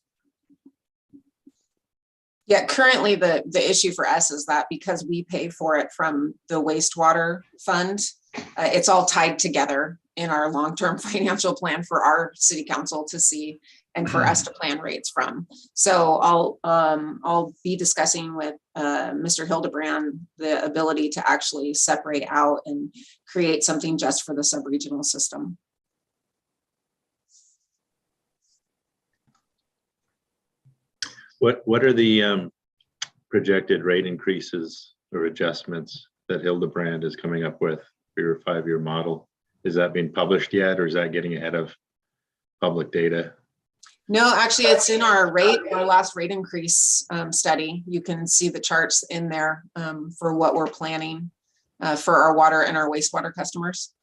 Yeah, currently the issue for us is that because we pay for it from the wastewater fund, it's all tied together in our long-term financial plan for our city council to see and for us to plan rates from. So I'll be discussing with Mr. Hildebrand the ability to actually separate out and create something just for the sub-regional system. What are the projected rate increases or adjustments that Hildebrand is coming up with for your 5-year model? Is that being published yet, or is that getting ahead of public data? No, actually, it's in our last rate increase study. You can see the charts in there for what we're planning for our water and our wastewater customers.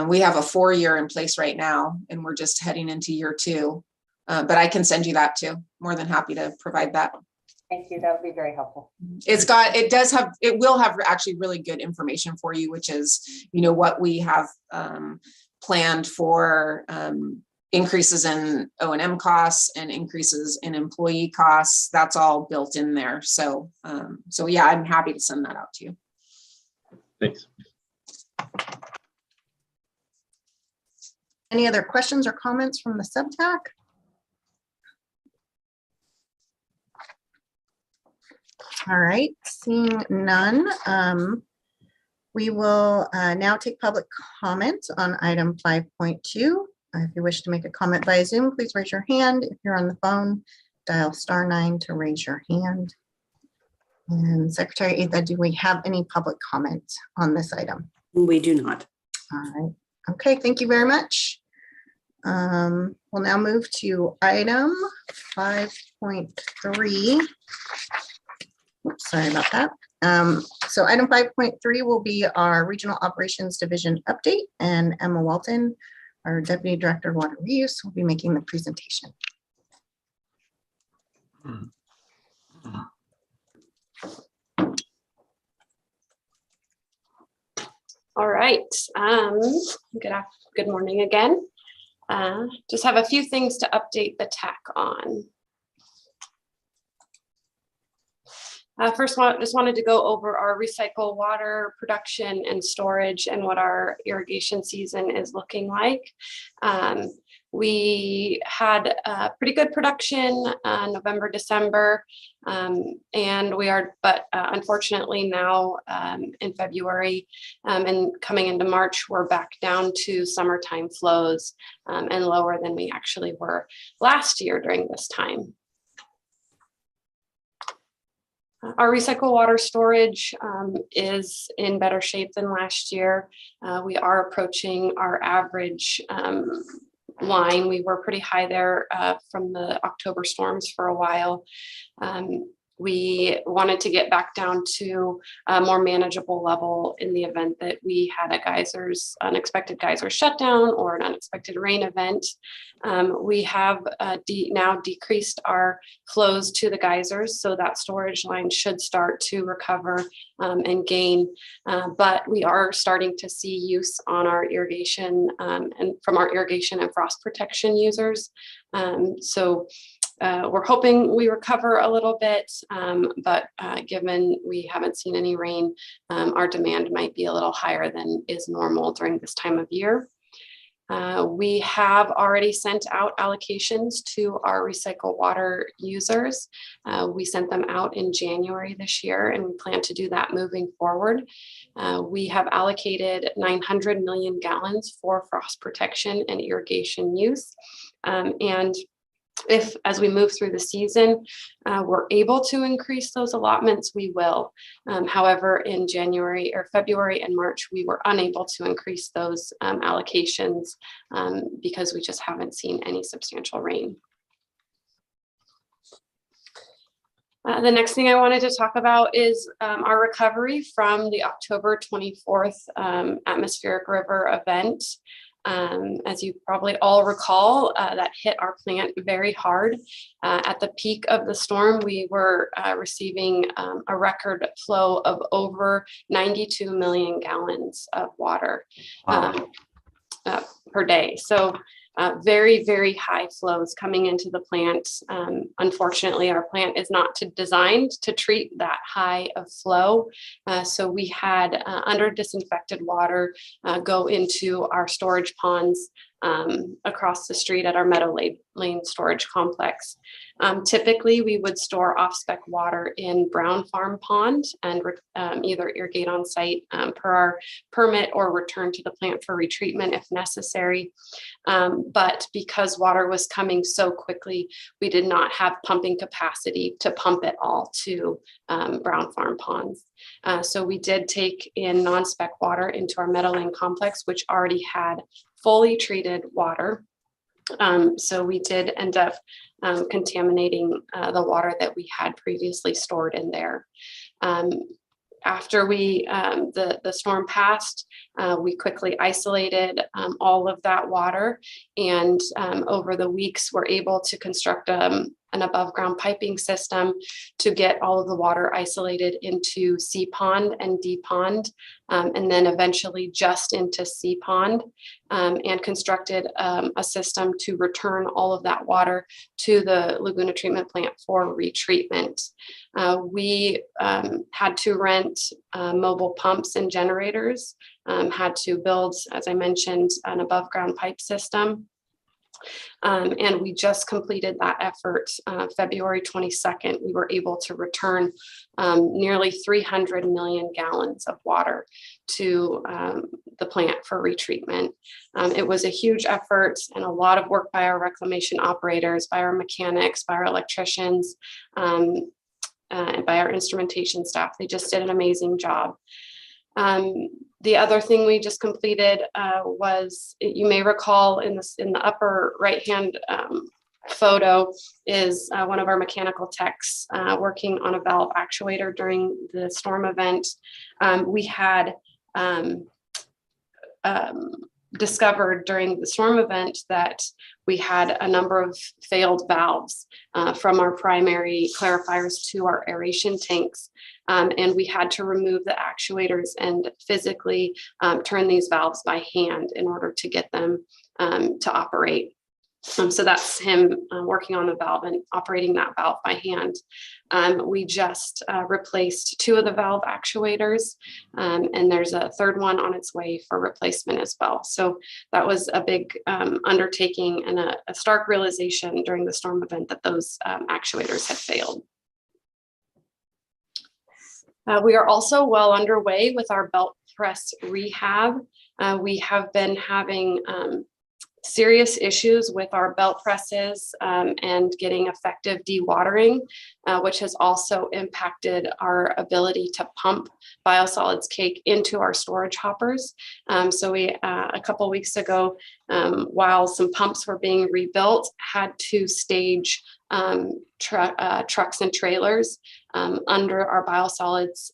We have a 4-year in place right now, and we're just heading into year 2. But I can send you that too. More than happy to provide that. Thank you. That would be very helpful. It will have actually really good information for you, which is, you know, what we have planned for increases in O&M costs and increases in employee costs. That's all built in there. So, yeah, I'm happy to send that out to you. Thanks. Any other questions or comments from the subtac? All right, seeing none, we will now take public comment on item 5.2. If you wish to make a comment via Zoom, please raise your hand. If you're on the phone, dial *9 to raise your hand. And Secretary Atha, do we have any public comment on this item? We do not. All right, okay, thank you very much. We'll now move to item 5.3. Oops, sorry about that. So item 5.3 will be our Regional Operations Division update, and Emma Walton, our Deputy Director of Water Reuse, will be making the presentation. All right. Good morning again. Just have a few things to update the TAC on. First one, just wanted to go over our recycled water production and storage and what our irrigation season is looking like. We had pretty good production November, December, and we are, but unfortunately now in February and coming into March, we're back down to summertime flows and lower than we actually were last year during this time. Our recycled water storage is in better shape than last year. We are approaching our average line. We were pretty high there from the October storms for a while. We wanted to get back down to a more manageable level in the event that we had a unexpected geyser shutdown or an unexpected rain event. We have now decreased our flows to the geysers, so that storage line should start to recover and gain. But we are starting to see use on our irrigation and from our irrigation and frost protection users. So We're hoping we recover a little bit, but given we haven't seen any rain, our demand might be a little higher than is normal during this time of year. We have already sent out allocations to our recycled water users. We sent them out in January this year, and we plan to do that moving forward. We have allocated 900 million gallons for frost protection and irrigation use. And if, as we move through the season, we're able to increase those allotments, we will. However, in January or February and March, we were unable to increase those allocations because we just haven't seen any substantial rain. The next thing I wanted to talk about is our recovery from the October 24th atmospheric river event. As you probably all recall, that hit our plant very hard. At the peak of the storm, we were receiving a record flow of over 92 million gallons of water per day. So very, very high flows coming into the plant. Unfortunately, our plant is not designed to treat that high of flow. So we had under disinfected water go into our storage ponds across the street at our Meadow Lane storage complex. Typically, we would store off-spec water in Brown Farm Pond and either irrigate on site per our permit or return to the plant for retreatment if necessary. But because water was coming so quickly, we did not have pumping capacity to pump it all to Brown Farm Ponds. So we did take in non-spec water into our Meadow Lane complex, which already had fully treated water. So we did end up contaminating the water that we had previously stored in there. After the storm passed, we quickly isolated all of that water, and over the weeks were able to construct an above ground piping system to get all of the water isolated into C pond and D pond, and then eventually just into C pond, and constructed a system to return all of that water to the Laguna treatment plant for retreatment. We had to rent mobile pumps and generators, had to build, as I mentioned, an above ground pipe system. And we just completed that effort February 22nd. We were able to return nearly 300 million gallons of water to the plant for retreatment. It was a huge effort and a lot of work by our reclamation operators, by our mechanics, by our electricians, and by our instrumentation staff. They just did an amazing job. The other thing we just completed was, you may recall in the upper right-hand photo is one of our mechanical techs working on a valve actuator during the storm event. We had discovered during the storm event that we had a number of failed valves from our primary clarifiers to our aeration tanks. And we had to remove the actuators and physically turn these valves by hand in order to get them to operate. So that's him working on the valve and operating that valve by hand. We just replaced 2 of the valve actuators, and there's a third one on its way for replacement as well. So that was a big undertaking and a stark realization during the storm event that those actuators had failed. We are also well underway with our belt press rehab. We have been having serious issues with our belt presses and getting effective dewatering, which has also impacted our ability to pump biosolids cake into our storage hoppers. So we, a couple of weeks ago, while some pumps were being rebuilt, had to stage trucks and trailers under our biosolids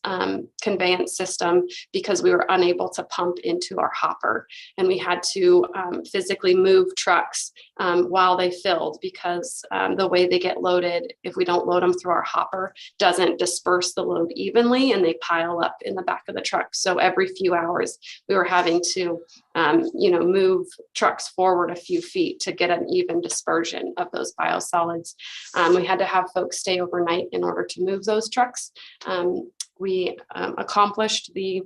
conveyance system because we were unable to pump into our hopper, and we had to physically move trucks while they filled because the way they get loaded, if we don't load them through our hopper, doesn't disperse the load evenly and they pile up in the back of the truck. So every few hours we were having to move trucks forward a few feet to get an even dispersion of those biosolids. We had to have folks stay overnight in order to move those trucks. We accomplished the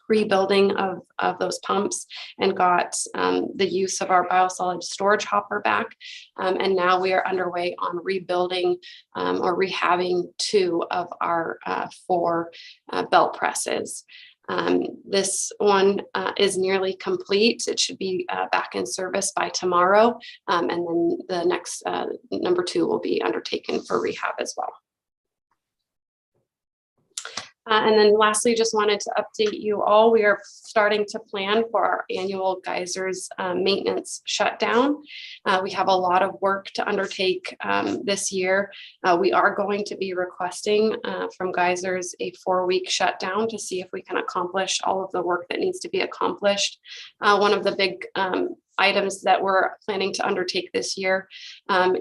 rebuilding of those pumps and got the use of our biosolid storage hopper back. And now we are underway on rebuilding or rehabbing 2 of our 4 belt presses. This one is nearly complete. It should be back in service by tomorrow. And then the next number 2 will be undertaken for rehab as well. And then lastly, just wanted to update you all. We are starting to plan for our annual geysers maintenance shutdown. We have a lot of work to undertake this year. We are going to be requesting from geysers a 4-week shutdown to see if we can accomplish all of the work that needs to be accomplished. One of the big items that we're planning to undertake this year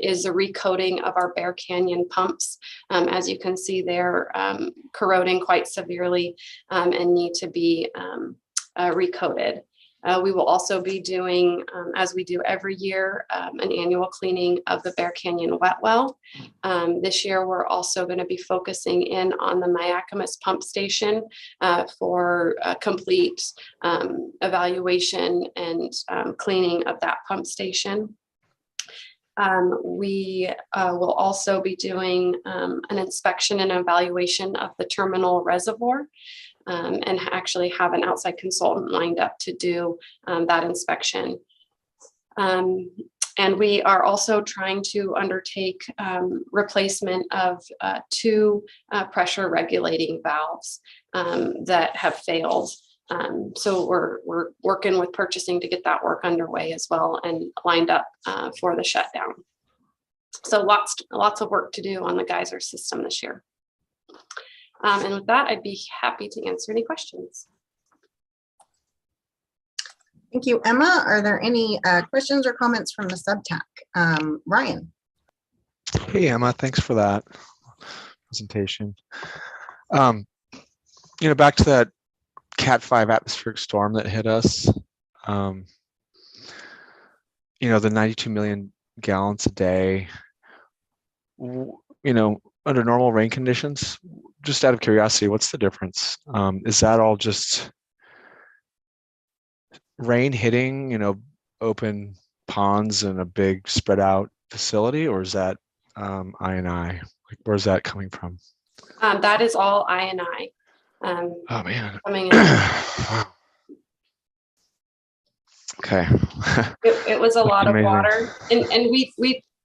is a recoating of our Bear Canyon pumps. As you can see, they're corroding quite severely and need to be recoated. We will also be doing, as we do every year, an annual cleaning of the Bear Canyon wet well. This year, we're also going to be focusing in on the Miacamas pump station for a complete evaluation and cleaning of that pump station. We will also be doing an inspection and evaluation of the terminal reservoir. And actually have an outside consultant lined up to do that inspection. And we are also trying to undertake replacement of 2 pressure regulating valves that have failed. So we're working with purchasing to get that work underway as well and lined up for the shutdown. So lots of work to do on the geyser system this year. And with that, I'd be happy to answer any questions. Thank you, Emma. Are there any questions or comments from the subtac? Ryan. Hey, Emma, thanks for that presentation. Back to that Cat 5 atmospheric storm that hit us, the 92 million gallons a day, under normal rain conditions, just out of curiosity, what's the difference? Is that all just rain hitting, open ponds and a big spread out facility, or is that I&I? Like, where's that coming from? That is all I&I. Oh man. Coming in. Wow. Okay. It was a lot of Amazing. water, and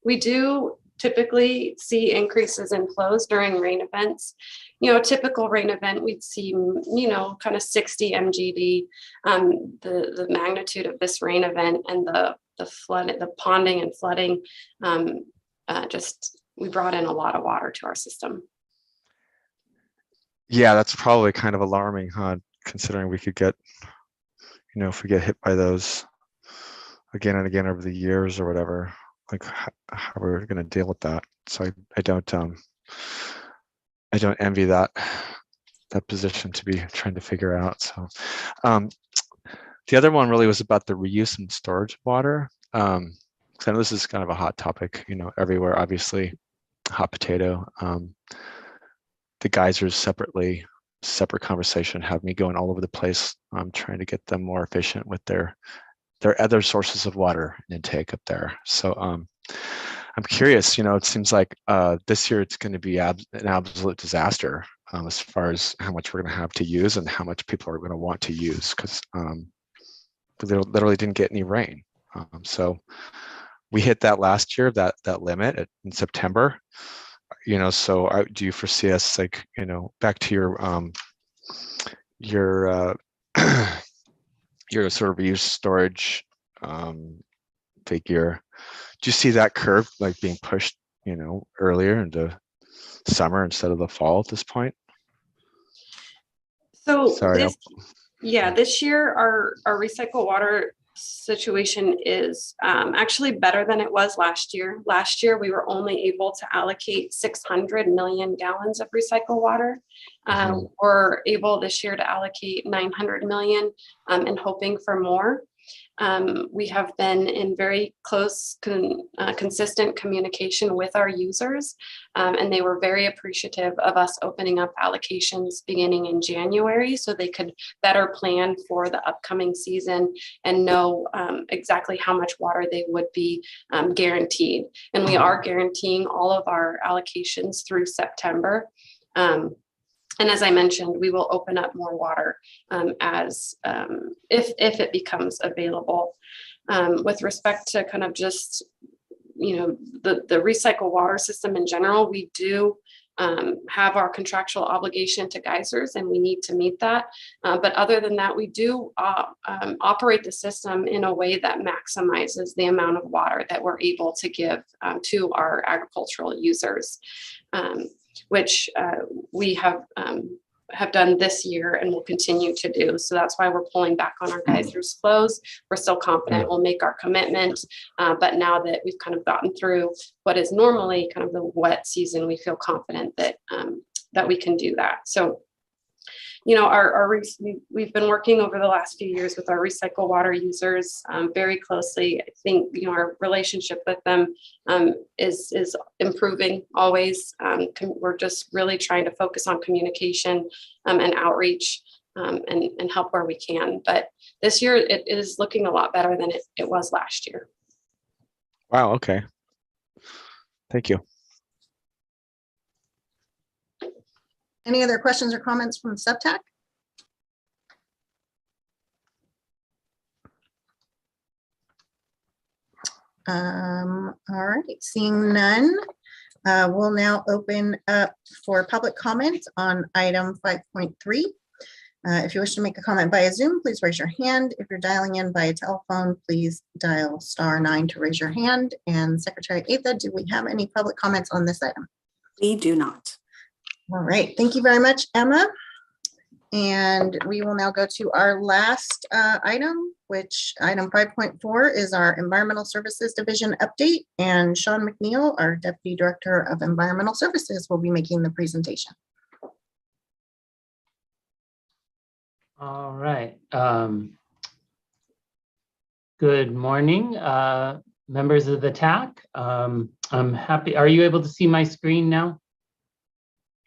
we do typically see increases in flows during rain events. A typical rain event, we'd see, kind of 60 MGD. The magnitude of this rain event and the flood, the ponding and flooding, we brought in a lot of water to our system. Yeah, that's probably kind of alarming, huh? Considering we could get, if we get hit by those again and again over the years or whatever, like how we're going to deal with that. So I don't envy that position to be trying to figure out. So the other one really was about the reuse and storage of water. I know this is kind of a hot topic, everywhere, obviously, hot potato. The geysers separate conversation, have me going all over the place. I'm trying to get them more efficient with their other sources of water intake up there. So I'm curious, it seems like this year it's going to be an absolute disaster as far as how much we're going to have to use and how much people are going to want to use, because they literally didn't get any rain. So we hit that last year, that limit in September. So do you foresee us, like, back to your your sort of reuse storage figure? Do you see that curve like being pushed, earlier into summer instead of the fall at this point? So Sorry. this year our recycled water situation is actually better than it was last year. Last year, we were only able to allocate 600 million gallons of recycled water. We're able this year to allocate 900 million and hoping for more. We have been in very close, consistent communication with our users, and they were very appreciative of us opening up allocations beginning in January so they could better plan for the upcoming season and know exactly how much water they would be guaranteed. And we are guaranteeing all of our allocations through September. And as I mentioned, we will open up more water if it becomes available. With respect to kind of just, the recycled water system in general, we do have our contractual obligation to geysers and we need to meet that. But other than that, we do operate the system in a way that maximizes the amount of water that we're able to give to our agricultural users. Which we have done this year and will continue to do. So that's why we're pulling back on our geysers flows. We're still confident we'll make our commitment, but now that we've kind of gotten through what is normally kind of the wet season, we feel confident that that we can do that. So, we've been working over the last few years with our recycled water users very closely. I think our relationship with them is improving always. We're just really trying to focus on communication and outreach and help where we can. But this year it is looking a lot better than it was last year. Wow. Okay. Thank you. Any other questions or comments from SubTech? All right, seeing none, we'll now open up for public comment on item 5.3. If you wish to make a comment via Zoom, please raise your hand. If you're dialing in via telephone, please dial *9 to raise your hand. And Secretary Atha, do we have any public comments on this item? We do not. All right, thank you very much, Emma. And we will now go to our last item, which item 5.4 is our Environmental Services Division update. And Sean McNeil, our Deputy Director of Environmental Services, will be making the presentation. All right. Good morning, members of the TAC. I'm happy. Are you able to see my screen now?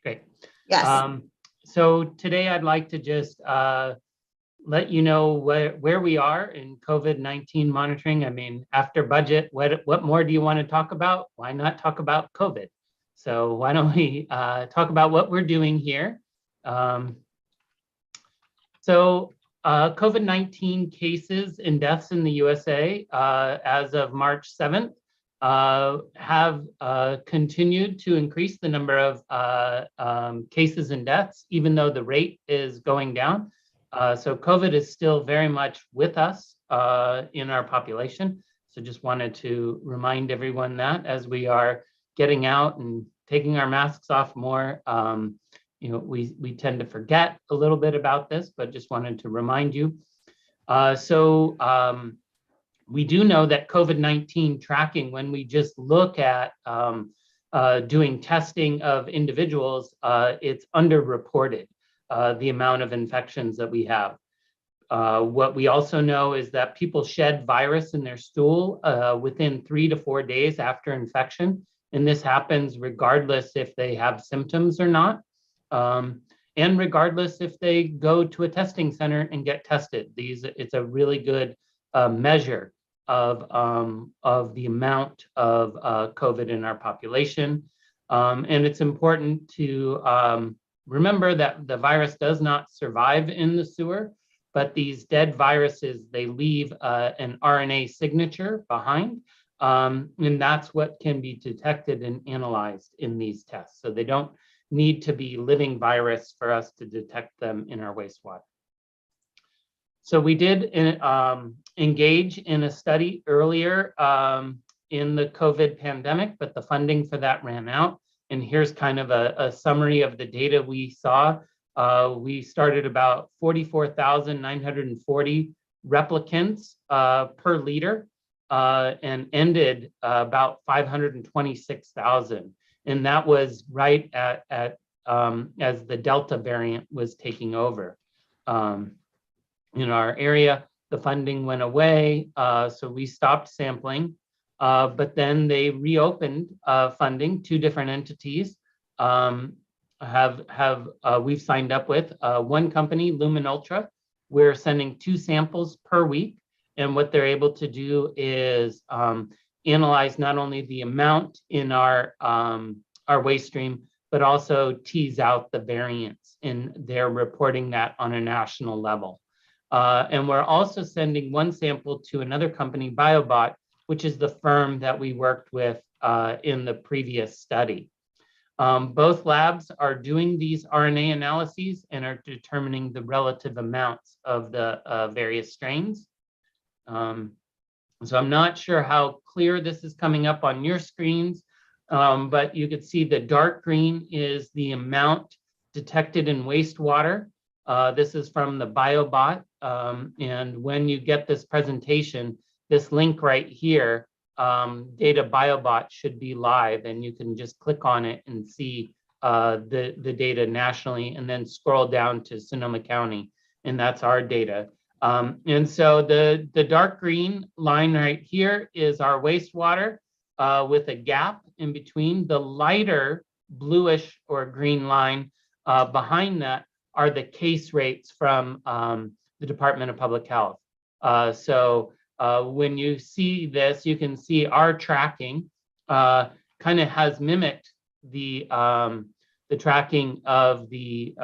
Great. Yes. So today I'd like to just let you know where we are in COVID-19 monitoring. I mean, after budget, what more do you want to talk about? Why not talk about COVID? So why don't we talk about what we're doing here? COVID-19 cases and deaths in the USA as of March 7th have continued to increase the number of cases and deaths, even though the rate is going down. So COVID is still very much with us in our population. So just wanted to remind everyone that as we are getting out and taking our masks off more, we tend to forget a little bit about this, but just wanted to remind you. We do know that COVID-19 tracking, when we just look at doing testing of individuals, it's underreported, the amount of infections that we have. What we also know is that people shed virus in their stool within 3 to 4 days after infection. And this happens regardless if they have symptoms or not. And regardless if they go to a testing center and get tested. It's a really good measure of the amount of COVID in our population. And it's important to remember that the virus does not survive in the sewer, but these dead viruses, they leave an RNA signature behind. And that's what can be detected and analyzed in these tests. So they don't need to be living virus for us to detect them in our wastewater. So we did engage in a study earlier in the COVID pandemic, but the funding for that ran out. And here's kind of a summary of the data we saw. We started about 44,940 replicants per liter and ended about 526,000. And that was right at as the Delta variant was taking over. In our area, the funding went away, so we stopped sampling, but then they reopened funding. Two different entities we've signed up with. One company, Lumen Ultra, we're sending 2 samples per week, and what they're able to do is analyze not only the amount in our waste stream, but also tease out the variance, and they're reporting that on a national level. And we're also sending 1 sample to another company, BioBot, which is the firm that we worked with in the previous study. Both labs are doing these RNA analyses and are determining the relative amounts of the various strains. So I'm not sure how clear this is coming up on your screens, but you could see the dark green is the amount detected in wastewater. This is from the BioBot. And when you get this presentation, this link right here, Data BioBot should be live, and you can just click on it and see the data nationally, and then scroll down to Sonoma County, and that's our data. And so the dark green line right here is our wastewater with a gap in between. The lighter bluish or green line behind that are the case rates from the Department of Public Health. When you see this, you can see our tracking kind of has mimicked the tracking of the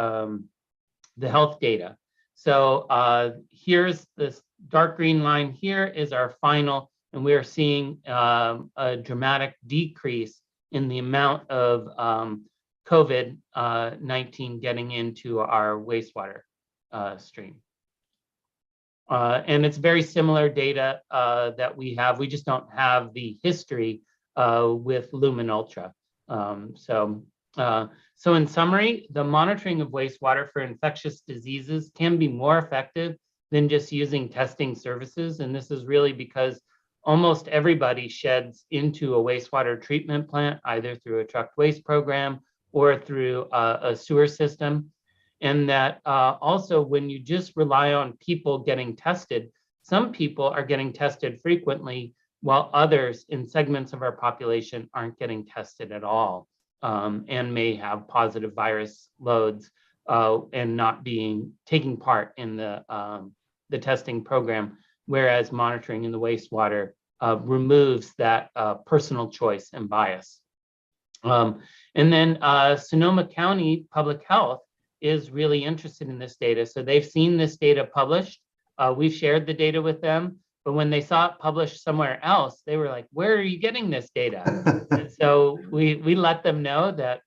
health data. So here's this dark green line here is our final, and we are seeing a dramatic decrease in the amount of COVID-19 getting into our wastewater stream. And it's very similar data that we have. We just don't have the history with Lumen Ultra. So in summary, the monitoring of wastewater for infectious diseases can be more effective than just using testing services. And this is really because almost everybody sheds into a wastewater treatment plant, either through a trucked waste program or through a sewer system. And that also when you just rely on people getting tested, some people are getting tested frequently while others in segments of our population aren't getting tested at all and may have positive virus loads and not taking part in the testing program, whereas monitoring in the wastewater removes that personal choice and bias. And then Sonoma County Public Health is really interested in this data. So they've seen this data published. We've shared the data with them, but when they saw it published somewhere else, they were like, where are you getting this data? And so we let them know that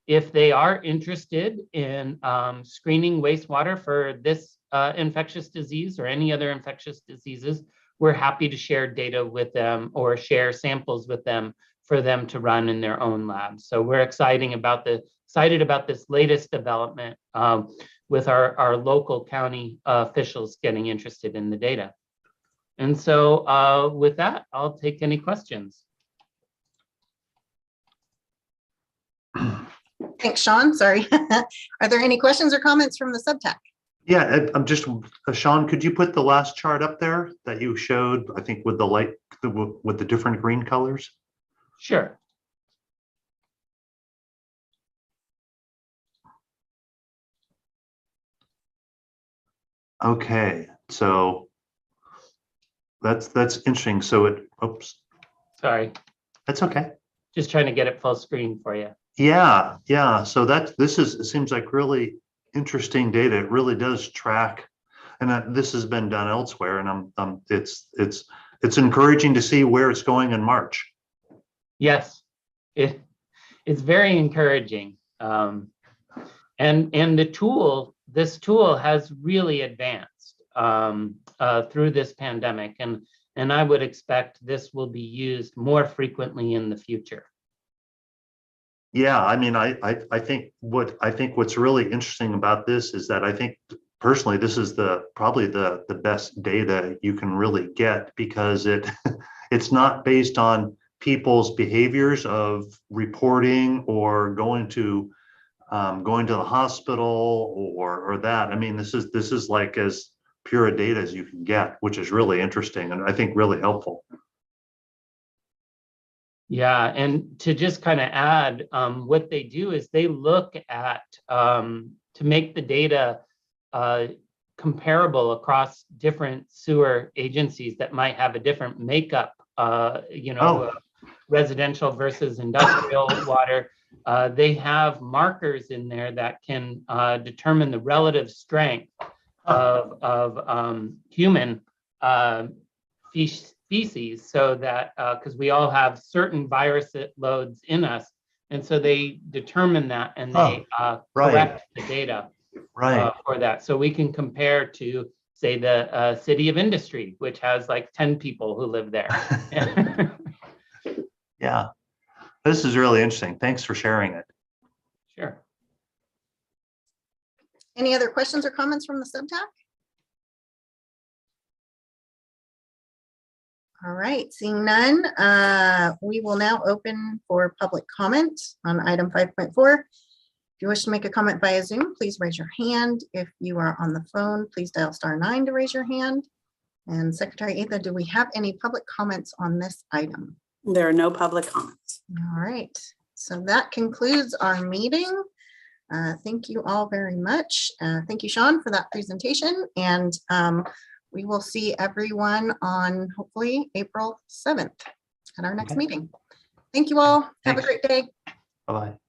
if they are interested in screening wastewater for this infectious disease or any other infectious diseases, we're happy to share data with them or share samples with them for them to run in their own labs. So we're excited about this latest development with our local county officials getting interested in the data. And so with that, I'll take any questions. Thanks, Sean. Sorry. Are there any questions or comments from the subtech? Yeah, I'm just, Sean, could you put the last chart up there that you showed, I think with the light, with the different green colors? Sure. Okay, so that's interesting. So oops. Sorry. That's okay. Just trying to get it full screen for you. Yeah. So it seems like really interesting data. It really does track, and this has been done elsewhere, and it's encouraging to see where it's going in March. Yes, it's very encouraging. And this tool has really advanced through this pandemic, and I would expect this will be used more frequently in the future. Yeah, I mean, I think what's really interesting about this is that I think personally, this is probably the best data you can really get, because it's not based on people's behaviors of reporting or going to the hospital or that. I mean, this is like as pure a data as you can get, which is really interesting and I think really helpful. Yeah, and to just kind of add, what they do is they look at to make the data comparable across different sewer agencies that might have a different makeup, residential versus industrial water. They have markers in there that can determine the relative strength of human feces, so that because we all have certain virus loads in us, and so they determine that and they correct the data for that. So we can compare to, say, the city of Industry, which has like 10 people who live there. Yeah, this is really interesting. Thanks for sharing it. Sure. Any other questions or comments from the subtac? All right, seeing none, we will now open for public comment on item 5.4. If you wish to make a comment via Zoom, please raise your hand. If you are on the phone, please dial *9 to raise your hand. And Secretary Atha, do we have any public comments on this item? There are no public comments. All right, so that concludes our meeting. Thank you all very much. Thank you, Sean, for that presentation. And we will see everyone on hopefully April 7th at our next meeting. Thank you all. Have a great day. Bye-bye.